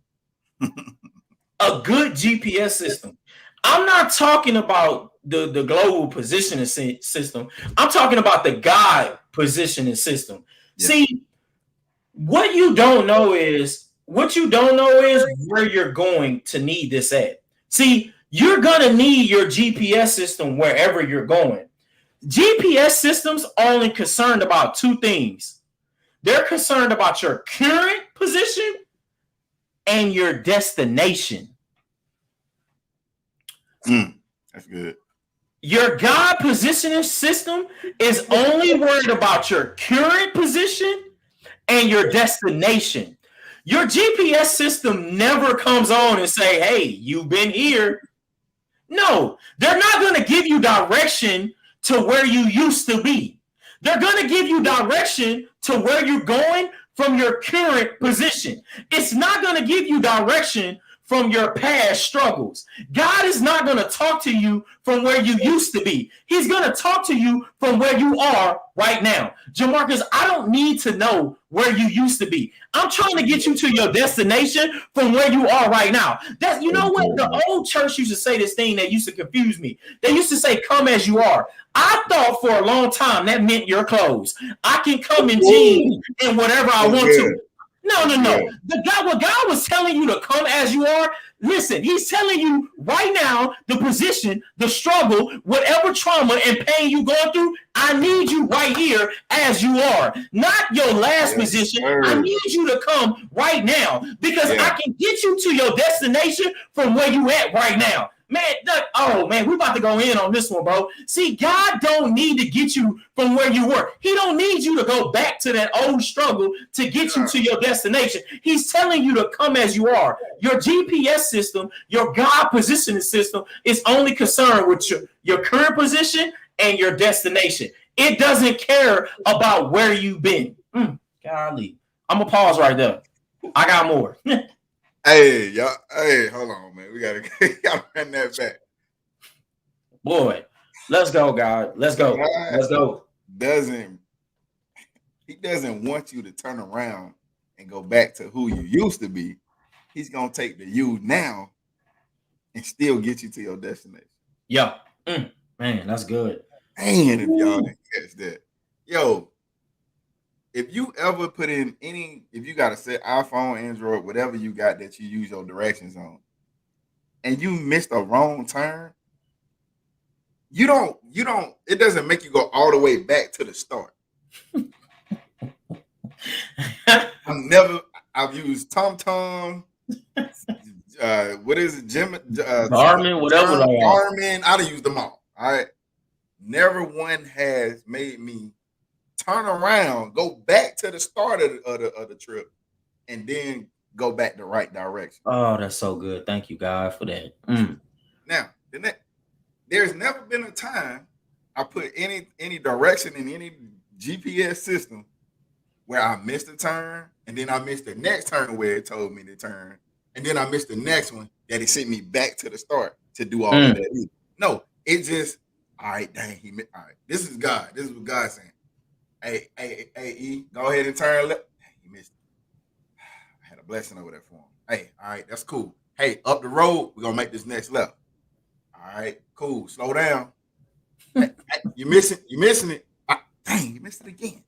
A good GPS system. I'm not talking about the global positioning system. I'm talking about the God positioning system. Yeah. See, what you don't know is where you're going to need this at. See, you're going to need your GPS system wherever you're going. GPS systems are only concerned about two things. They're concerned about your current position and your destination. That's good. Your God positioning system is only worried about your current position and your destination. Your GPS system never comes on and say, hey, you've been here. No, they're not going to give you direction to where you used to be. They're going to give you direction to where you're going from your current position. It's not going to give you direction from your past struggles. God is not going to talk to you from where you used to be. He's going to talk to you from where you are right now. Jamarcus, I don't need to know where you used to be. I'm trying to get you to your destination from where you are right now. You know what? The old church used to say this thing that used to confuse me. They used to say, come as you are. I thought for a long time that meant your clothes. I can come in jeans and whatever I want to. No. What God was telling you to come as you are. Listen, He's telling you right now the position, the struggle, whatever trauma and pain you going through. I need you right here as you are, not your last position. I need you to come right now because I can get you to your destination from where you at right now. Man, we about to go in on this one, bro. See, God don't need to get you from where you were. He don't need you to go back to that old struggle to get you to your destination. He's telling you to come as you are. Your GPS system, your God positioning system is only concerned with your current position and your destination. It doesn't care about where you've been. Golly. I'm going to pause right there. I got more. Hey, y'all. Hey, hold on, man. We gotta run that back. Boy, let's go, God. Let's go. Let's go. He doesn't want you to turn around and go back to who you used to be. He's gonna take the you now and still get you to your destination. Yeah. Man, that's good. Man, if y'all didn't catch that. Yo, if you ever put in if you got a set iPhone, Android, whatever you got that you use your directions on, and you missed a wrong turn, it doesn't make you go all the way back to the start. I've used TomTom, what is it, Garmin, whatever. Garmin, I've used them all right. Never one has made me turn around, go back to the start of the trip, and then go back the right direction. Oh, that's so good. Thank you, God, for that. Now, there's never been a time I put any direction in any GPS system where I missed a turn, and then I missed the next turn where it told me to turn, and then I missed the next one that it sent me back to the start to do all of that. No, it just, all right, dang, all right, this is God. This is what God's saying. Hey, E, go ahead and turn left. He missed it. I had a blessing over there for him. Hey, all right, that's cool. Hey, up the road, we're gonna make this next left. All right, cool. Slow down. Hey, you missing it. Dang, you missed it again.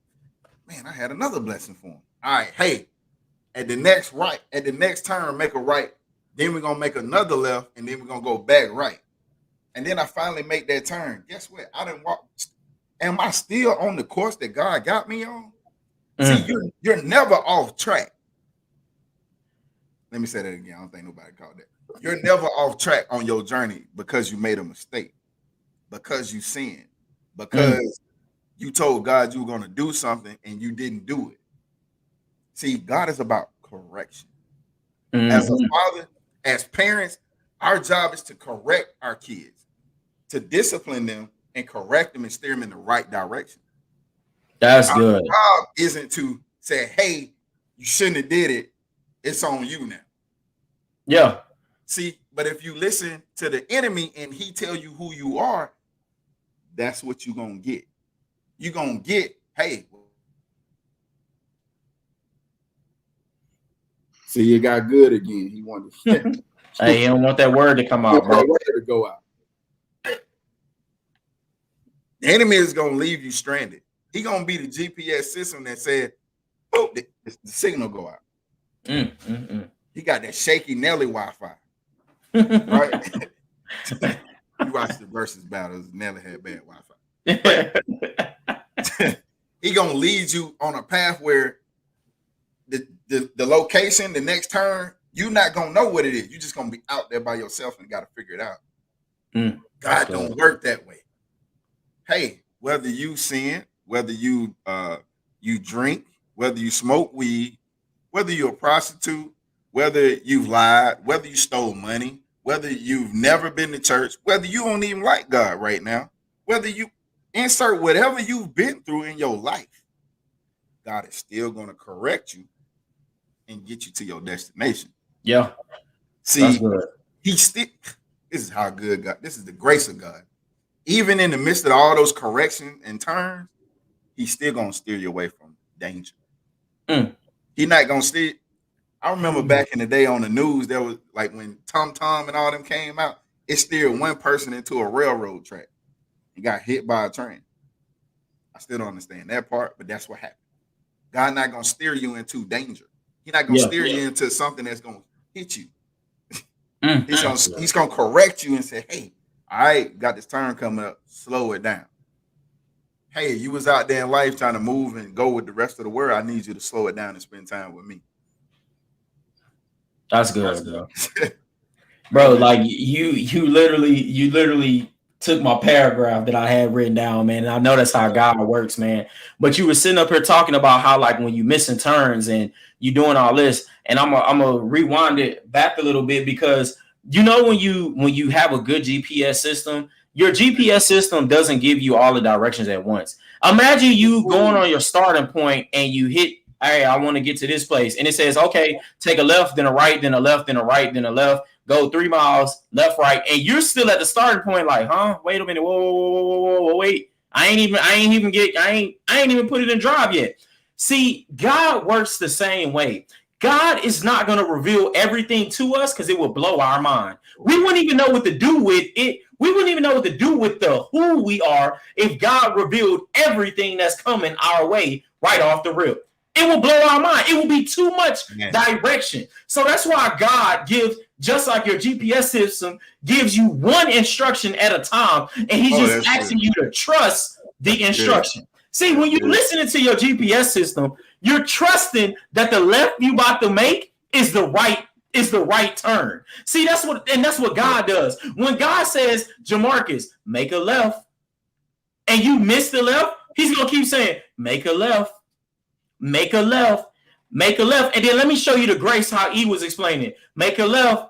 Man, I had another blessing for him. All right, hey, at the next turn, make a right. Then we're gonna make another left, and then we're gonna go back right. And then I finally make that turn. Guess what? I didn't walk. Am I still on the course that God got me on? See, you're never off track. Let me say that again. I don't think nobody caught that. You're never off track on your journey because you made a mistake, because you sinned, because you told God you were going to do something and you didn't do it. See, God is about correction. As a father, as parents, our job is to correct our kids, to discipline them and correct them and steer them in the right direction. That's good. Our job isn't to say, hey, you shouldn't have did it. It's on you now. Yeah. See, but if you listen to the enemy and he tell you who you are, that's what you're going to get. You're going to get, hey. See, you got good again. He wanted to. Hey, you don't want that word to come out, bro. That word to go out. The enemy is going to leave you stranded. He going to be the GPS system that said, oh, the signal go out. He got that shaky Nelly Wi-Fi. Right? You watch the versus battles, Nelly had bad Wi-Fi. He gonna lead you on a path where the location, the next turn, you're not gonna know what it is. You're just gonna be out there by yourself and gotta figure it out. God don't work that way. Hey, whether you sin, whether you drink, whether you smoke weed, whether you're a prostitute, whether you've lied, whether you stole money, whether you've never been to church, whether you don't even like God right now, whether you insert whatever you've been through in your life, God is still going to correct you and get you to your destination. Yeah. See, this is how good God, this is the grace of God. Even in the midst of all those corrections and turns, he's still going to steer you away from danger. He's not going to steer. I remember back in the day on the news, there was like when TomTom and all them came out, it steered one person into a railroad track. He got hit by a train. I still don't understand that part, but that's what happened. God not going to steer you into danger. He's not gonna steer you into something that's gonna hit you. Mm. He's gonna correct you and say, hey, all right, got this turn coming up, slow it down. Hey, you was out there in life trying to move and go with the rest of the world. I need you to slow it down and spend time with me. That's good, bro. Bro, like you literally took my paragraph that I had written down, man. And I know that's how God works, man. But you were sitting up here talking about how, like, when you missing turns and you doing all this, and I'm gonna rewind it back a little bit, because you know when you have a good GPS system, your GPS system doesn't give you all the directions at once. Imagine you going on your starting point and you hit, hey, I want to get to this place, and it says, okay, take a left, then a right, then a left, then a right, then a left. Go 3 miles, left, right, and you're still at the starting point, like, huh? Wait a minute, whoa, wait. I ain't even put it in drive yet. See, God works the same way. God is not going to reveal everything to us because it will blow our mind. We wouldn't even know what to do with it. We wouldn't even know what to do with the who we are if God revealed everything that's coming our way right off the rip. It will blow our mind. It will be too much direction. So that's why God gives, just like your GPS system gives you one instruction at a time, and he's just asking you to trust the instruction. See, when you're listening to your GPS system, you're trusting that the left you about to make is the right turn. See, that's what God does. When God says, Jamarcus, make a left, and you miss the left, he's gonna keep saying, make a left. Make a left, make a left. And then let me show you the grace how he was explaining. Make a left,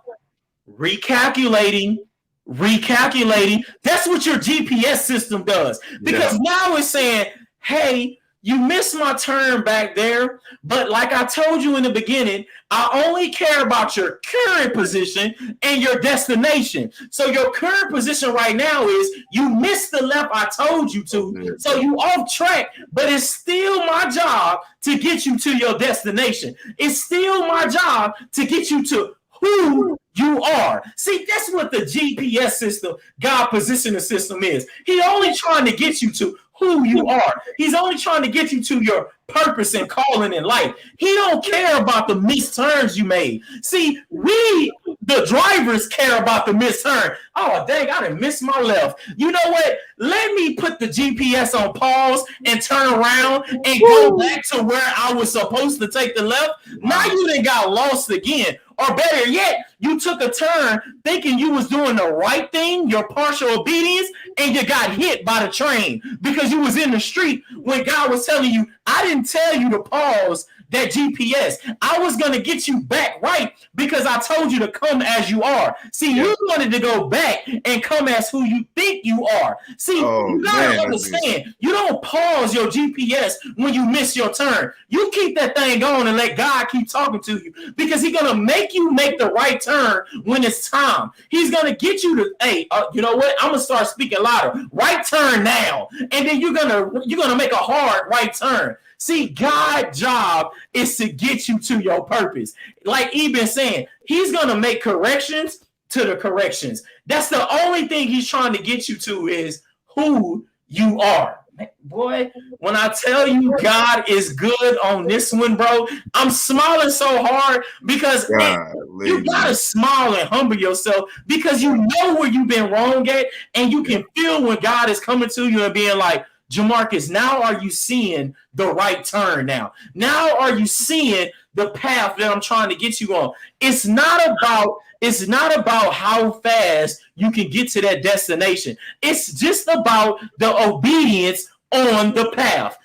recalculating. That's what your GPS system does. Because now it's saying, hey, you missed my turn back there, but like I told you in the beginning, I only care about your current position and your destination. So your current position right now is you missed the left I told you to, so you off track, but it's still my job to get you to your destination. It's still my job to get you to who you are. See, that's what the GPS system, God positioning system is. He only trying to get you to who you are. He's only trying to get you to your purpose and calling in life. He don't care about the missed turns you made. See, we, the drivers, care about the missed turn. Oh, dang, I done missed my left. You know what? Let me put the GPS on pause and turn around and go back to where I was supposed to take the left. Now you done got lost again. Or better yet, you took a turn thinking you was doing the right thing, your partial obedience, and you got hit by the train because you was in the street when God was telling you, I didn't tell you to pause that GPS. I was going to get you back right because I told you to come as you are. See, you wanted to go back and come as who you think you are. See, you got to understand, you don't pause your GPS when you miss your turn. You keep that thing going and let God keep talking to you because he's going to make you make the right turn when it's time. He's going to get you to, hey, you know what? I'm going to start speaking louder. Right turn now. And then you're going to make a hard right turn. See, God's job is to get you to your purpose. Like he been saying, he's going to make corrections to the corrections. That's the only thing he's trying to get you to is who you are. Boy, when I tell you God is good on this one, bro, I'm smiling so hard because you got to smile and humble yourself because you know where you've been wrong at, and you can feel when God is coming to you and being like, Jamarcus, now are you seeing the right turn now? Now are you seeing the path that I'm trying to get you on? It's not about how fast you can get to that destination. It's just about the obedience on the path.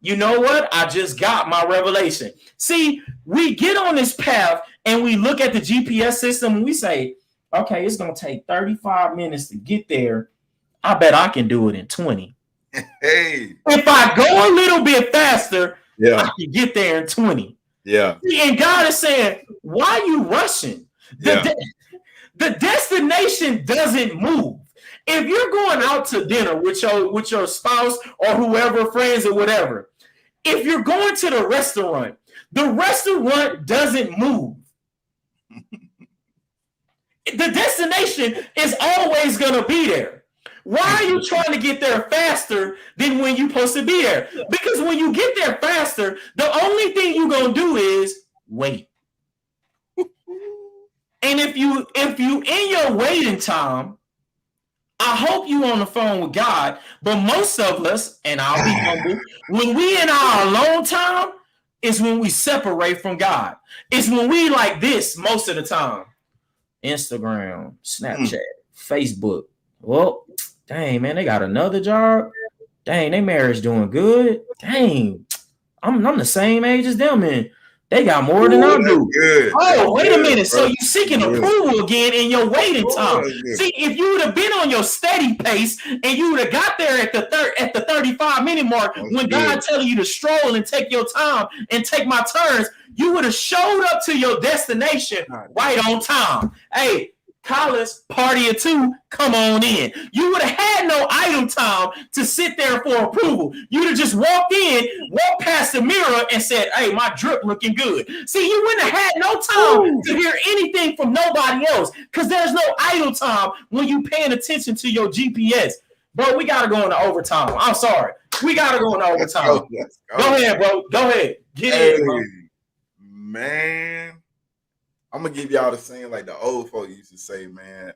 You know what? I just got my revelation. See, we get on this path and we look at the GPS system and we say, okay, it's going to take 35 minutes to get there. I bet I can do it in 20. Hey, if I go a little bit faster, I can get there in 20. And God is saying, why are you rushing? The destination doesn't move. If you're going out to dinner with your spouse or whoever, friends or whatever, if you're going to the restaurant doesn't move. The destination is always going to be there. Why are you trying to get there faster than when you're supposed to be there? Because when you get there faster, the only thing you're gonna do is wait. And if you in your waiting time, I hope you on the phone with God. But most of us, and I'll be humble, when we in our alone time, is when we separate from God. It's when we like this most of the time. Instagram, Snapchat, Facebook. Well, dang, man, they got another job. Dang, they marriage doing good. Dang, I'm the same age as them, and they got more than I do. Good. Oh, wait a minute. Bro. So you seeking approval again in your waiting time. See, if you would have been on your steady pace and you would have got there at the 35-minute mark when God telling you to stroll and take your time and take my turns, you would have showed up to your destination right on time. Hey, Collins, party or two, come on in. You would have had no idle time to sit there for approval. You'd have just walked past the mirror and said, hey, my drip looking good. See, you wouldn't have had no time to hear anything from nobody else because there's no idle time when you paying attention to your GPS. Bro, we got to go into overtime. I'm sorry. We got to go into overtime. Go ahead, bro. Go ahead. Get in, bro. Man. I'm gonna give y'all the same like the old folks used to say, man.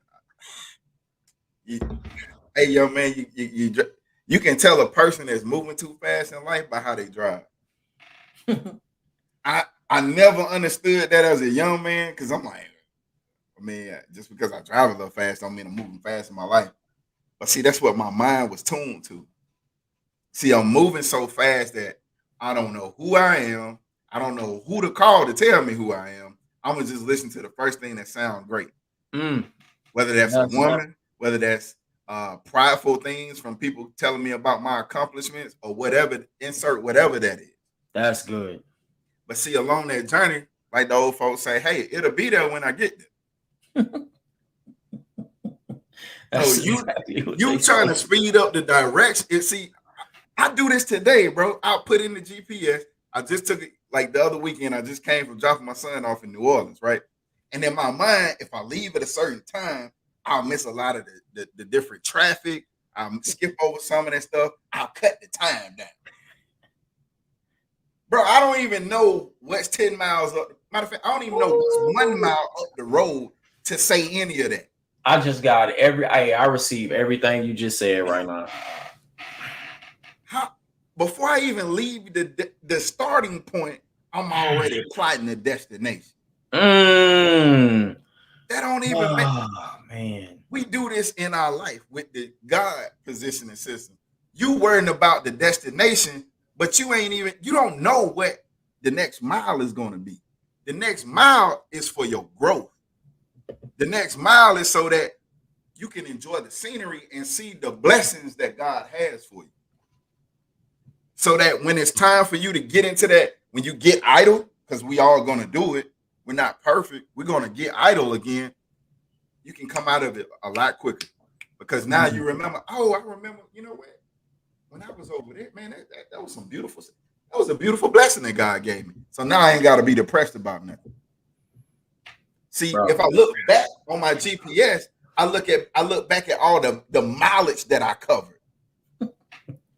Hey, yo, man, you can tell a person that's moving too fast in life by how they drive. I never understood that as a young man because I'm like, I mean, just because I drive a little fast don't mean I'm moving fast in my life. But see, that's what my mind was tuned to. See, I'm moving so fast that I don't know who I am. I don't know who to call to tell me who I am. I'm gonna just listen to the first thing that sounds great. Whether that's a woman, whether that's prideful things from people telling me about my accomplishments or whatever, insert whatever that is. That's good. But see, along that journey, like the old folks say, hey, it'll be there when I get there. So you trying to speed up the direction. See, I do this today, bro. I'll put in the GPS. I just took it like the other weekend. I just came from dropping my son off in New Orleans, right? And in my mind, if I leave at a certain time, I'll miss a lot of the different traffic. I'll skip over some of that stuff. I'll cut the time down. Bro, I don't even know what's 10 miles up. Matter of fact, I don't even know what's 1 mile up the road to say any of that. I just got I receive everything you just said right now. Before I even leave the starting point, I'm already plotting the destination. That don't even man. We do this in our life with the God positioning system. You worrying about the destination, but you don't know what the next mile is going to be. The next mile is for your growth. The next mile is so that you can enjoy the scenery and see the blessings that God has for you. So that when it's time for you to get into that, when you get idle, because we all going to do it, we're not perfect, we're going to get idle again, you can come out of it a lot quicker. Because now you remember, I remember, you know what? When I was over there, man, that was that was a beautiful blessing that God gave me. So now I ain't got to be depressed about nothing. See, if I look back on my GPS, I look back at all the mileage that I covered.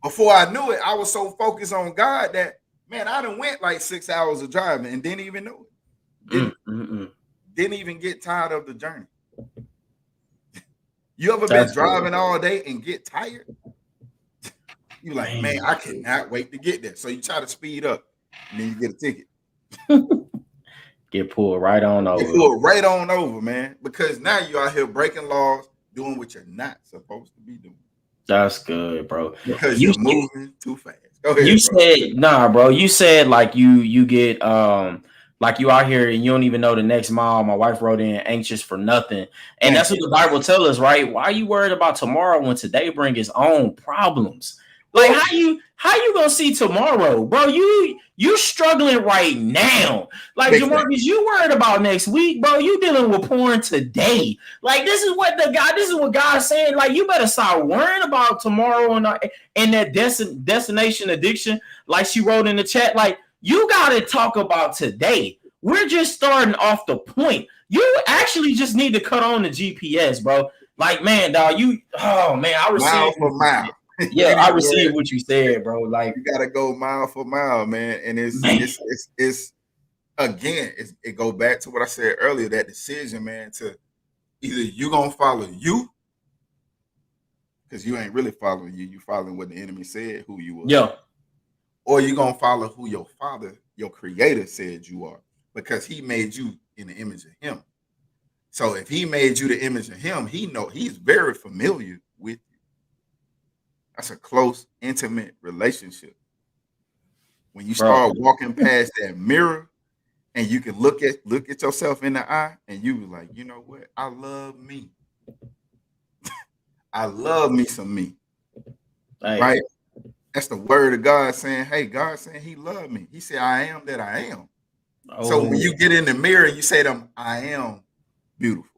Before I knew it, I was so focused on God that, man, I done went like 6 hours of driving and didn't even know it. Didn't even get tired of the journey. You ever been driving all day and get tired? You're like, man, I cannot wait to get there. So you try to speed up and then you get a ticket. Get pulled right on over. Get pulled right on over, man. Because now you're out here breaking laws, doing what you're not supposed to be doing. That's good, bro. Because you're moving too fast. Go ahead, you said, nah, bro. You said like you get like you out here and you don't even know the next mile. My wife wrote in anxious for nothing. And that's what the Bible tells us, right? Why are you worried about tomorrow when today brings its own problems? Like how you gonna see tomorrow, bro? You struggling right now. Like Jamarcus, you worried about next week, bro. You dealing with porn today. Like this is what God's saying. Like you better stop worrying about tomorrow and that destination addiction. Like she wrote in the chat, like you gotta talk about today. We're just starting off the point. You actually just need to cut on the GPS, bro. Like, man, dog, I Mile received for what you said. mile. Yeah, I Anyway, received what you said, bro. Like, you gotta go mile for mile, man. And man, it's again, it go back to what I said earlier, that decision, man, to either you gonna follow you, because you ain't really following you following what the enemy said who you was, yo, or you gonna follow who your father, your creator said you are, because he made you in the image of him. So if he made you the image of him, he's very familiar with you. That's a close, intimate relationship. When you bro. start walking past that mirror and you can look at yourself in the eye and you be like, you know what? I love me. I love me some me. Hey. Right? That's the word of God saying, hey, God saying he loved me. He said, I am that I am. Oh. So when you get in the mirror and you say to them, I am beautiful.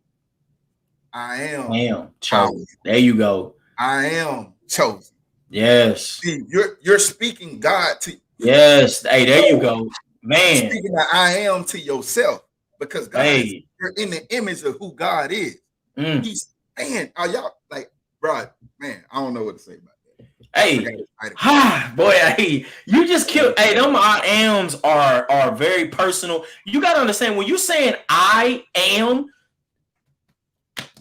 I am chosen. There you go. I am chosen. Yes. See, you're speaking God to. Yes. Hey, there you go, man. You're speaking the I am to yourself, because God is, you're in the image of who God is. He's, man, are y'all like, bro, man, I don't know what to say about that. Hey, boy, hey, you just killed. Hey, them I ams are very personal. You gotta understand, when you saying I am,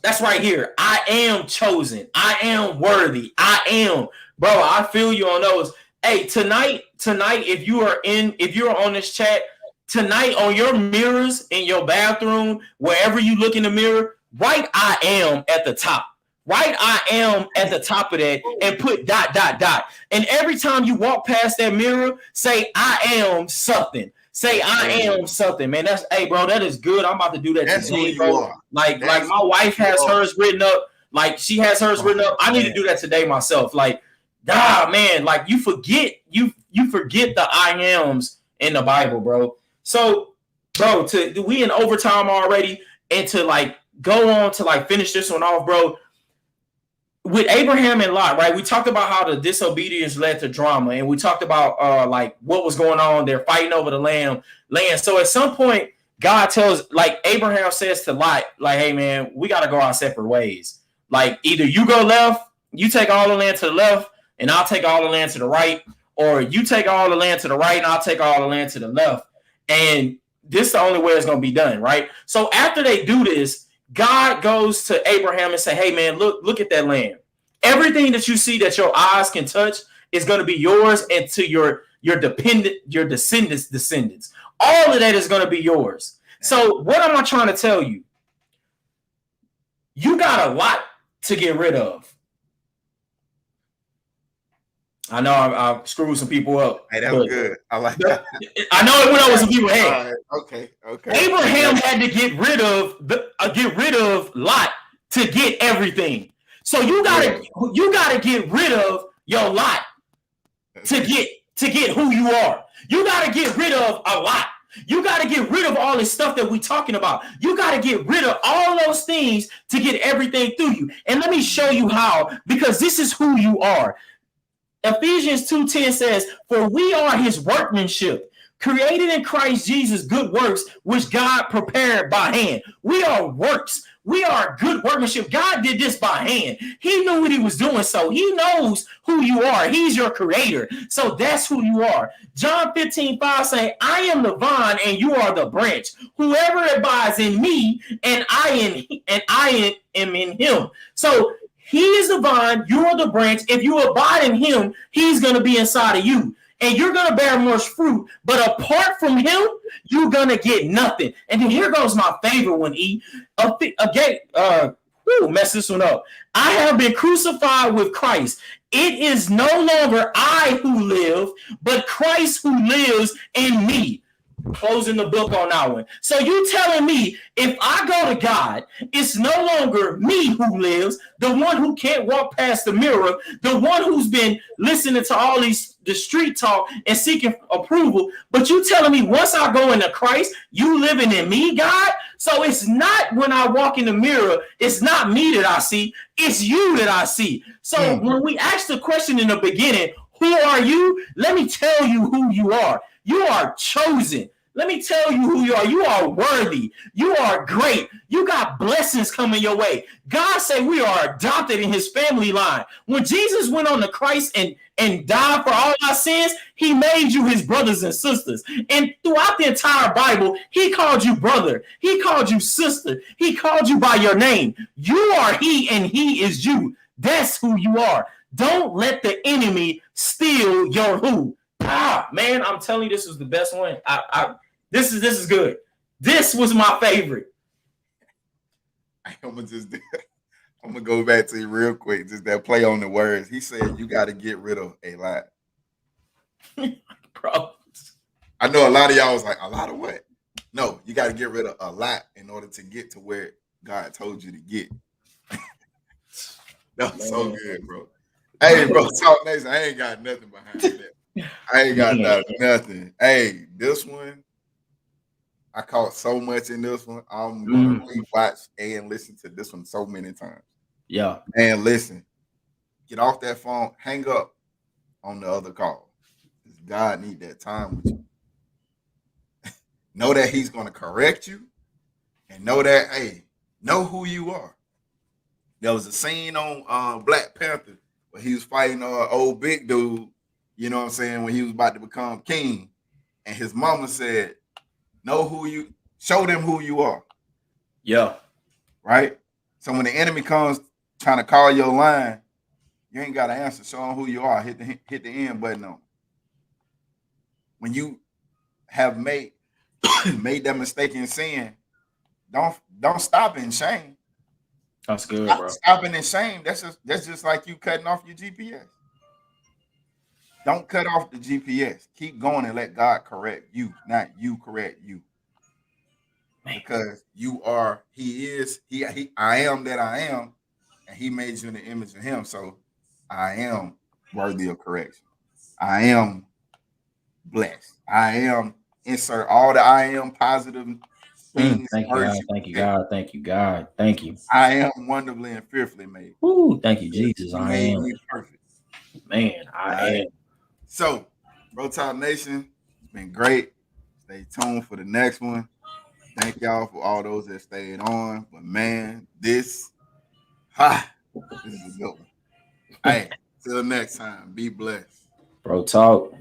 that's right here. I am chosen. I am worthy. I am, bro. I feel you on those. Hey, tonight, if you're on this chat tonight, on your mirrors in your bathroom, wherever you look in the mirror, write I am at the top. Write I am at the top of that and put ... And every time you walk past that mirror, say I am something. Say I am something, man. That's, hey, bro, that is good. I'm about to do that today, bro. Like my wife has hers written up. Like, she has hers written up. I need to do that today myself. Like, man, like you forget the I ams in the Bible, bro. So, bro, we in overtime already, and to like go on to like finish this one off, bro. With Abraham and Lot, right? We talked about how the disobedience led to drama, and we talked about like what was going on. They're fighting over the land. So at some point, God tells, like Abraham says to Lot, like, hey man, we got to go our separate ways. Like, either you go left, you take all the land to the left, and I'll take all the land to the right, or you take all the land to the right and I'll take all the land to the left. And this is the only way it's going to be done, right? So after they do this, God goes to Abraham and say, hey man, look at that land. Everything that you see that your eyes can touch is going to be yours, and to your descendants. All of that is going to be yours. So what am I trying to tell you? You got a lot to get rid of. I know I screwed some people up. Hey, that was good. I like that. I know it went over some people's head. Right. Okay. Abraham had to get rid of Lot to get everything. So you gotta get rid of your Lot to get who you are. You gotta get rid of a lot. You gotta get rid of all this stuff that we're talking about. You gotta get rid of all those things to get everything through you. And let me show you how, because this is who you are. Ephesians 2:10 says, for we are his workmanship, created in Christ Jesus, good works, which God prepared by hand. We are works. We are good workmanship. God did this by hand. He knew what he was doing, so he knows who you are. He's your creator. So that's who you are. John 15:5 saying, I am the vine and you are the branch. Whoever abides in me and I am in him. So he is the vine, you are the branch. If you abide in him, he's going to be inside of you. And you're going to bear much fruit. But apart from him, you're going to get nothing. And then here goes my favorite one, E. Mess this one up. I have been crucified with Christ. It is no longer I who live, but Christ who lives in me. Closing the book on that one. So you telling me if I go to God, it's no longer me who lives, the one who can't walk past the mirror, the one who's been listening to all the street talk and seeking approval, but you telling me once I go into Christ, you living in me, God? So it's not when I walk in the mirror, it's not me that I see, it's you that I see. So when we asked the question in the beginning, who are you? Let me tell you who you are. You are chosen. Let me tell you who you are. You are worthy. You are great. You got blessings coming your way. God said we are adopted in his family line. When Jesus went on the Christ and died for all our sins, he made you his brothers and sisters. And throughout the entire Bible, he called you brother. He called you sister. He called you by your name. You are he and he is you. That's who you are. Don't let the enemy steal your who. Man, I'm telling you, this is the best one. This is good. This was my favorite. I'm gonna go back to you real quick. Just that play on the words. He said you got to get rid of a lot. Bro, I know a lot of y'all was like, a lot of what? No, you got to get rid of a lot in order to get to where God told you to get. That was so good, bro. Hey, bro, Talk Nation, I ain't got nothing behind that. I ain't got nothing. Hey, this one, I caught so much in this one. I'm going to rewatch and listen to this one so many times. Yeah. And listen, get off that phone, hang up on the other call. God need that time with you. Know that he's going to correct you and know that, hey, know who you are. There was a scene on Black Panther where he was fighting old big dude, you know what I'm saying, when he was about to become king. And his mama said, show them who you are. Yeah. Right? So when the enemy comes trying to call your line, you ain't got to answer. Show them who you are. Hit the end button on. When you have made that mistake in sin, don't stop in shame. That's good, bro. Stopping in shame, that's just like you cutting off your GPS. Don't cut off the GPS. Keep going and let God correct you, not you correct you. Because you are, I am that I am, and he made you in the image of him. So I am worthy of correction. I am blessed. I am, insert all the I am positive things. Thank you, God. Thank you, God. Thank you, God. Thank you. I am wonderfully and fearfully made. Ooh, thank you, Jesus. He I made am. me perfect. Man, I am. So, BroTalk Nation, it's been great. Stay tuned for the next one. Thank y'all for all those that stayed on. But man, this is a good one. Hey, till next time, be blessed. BroTalk.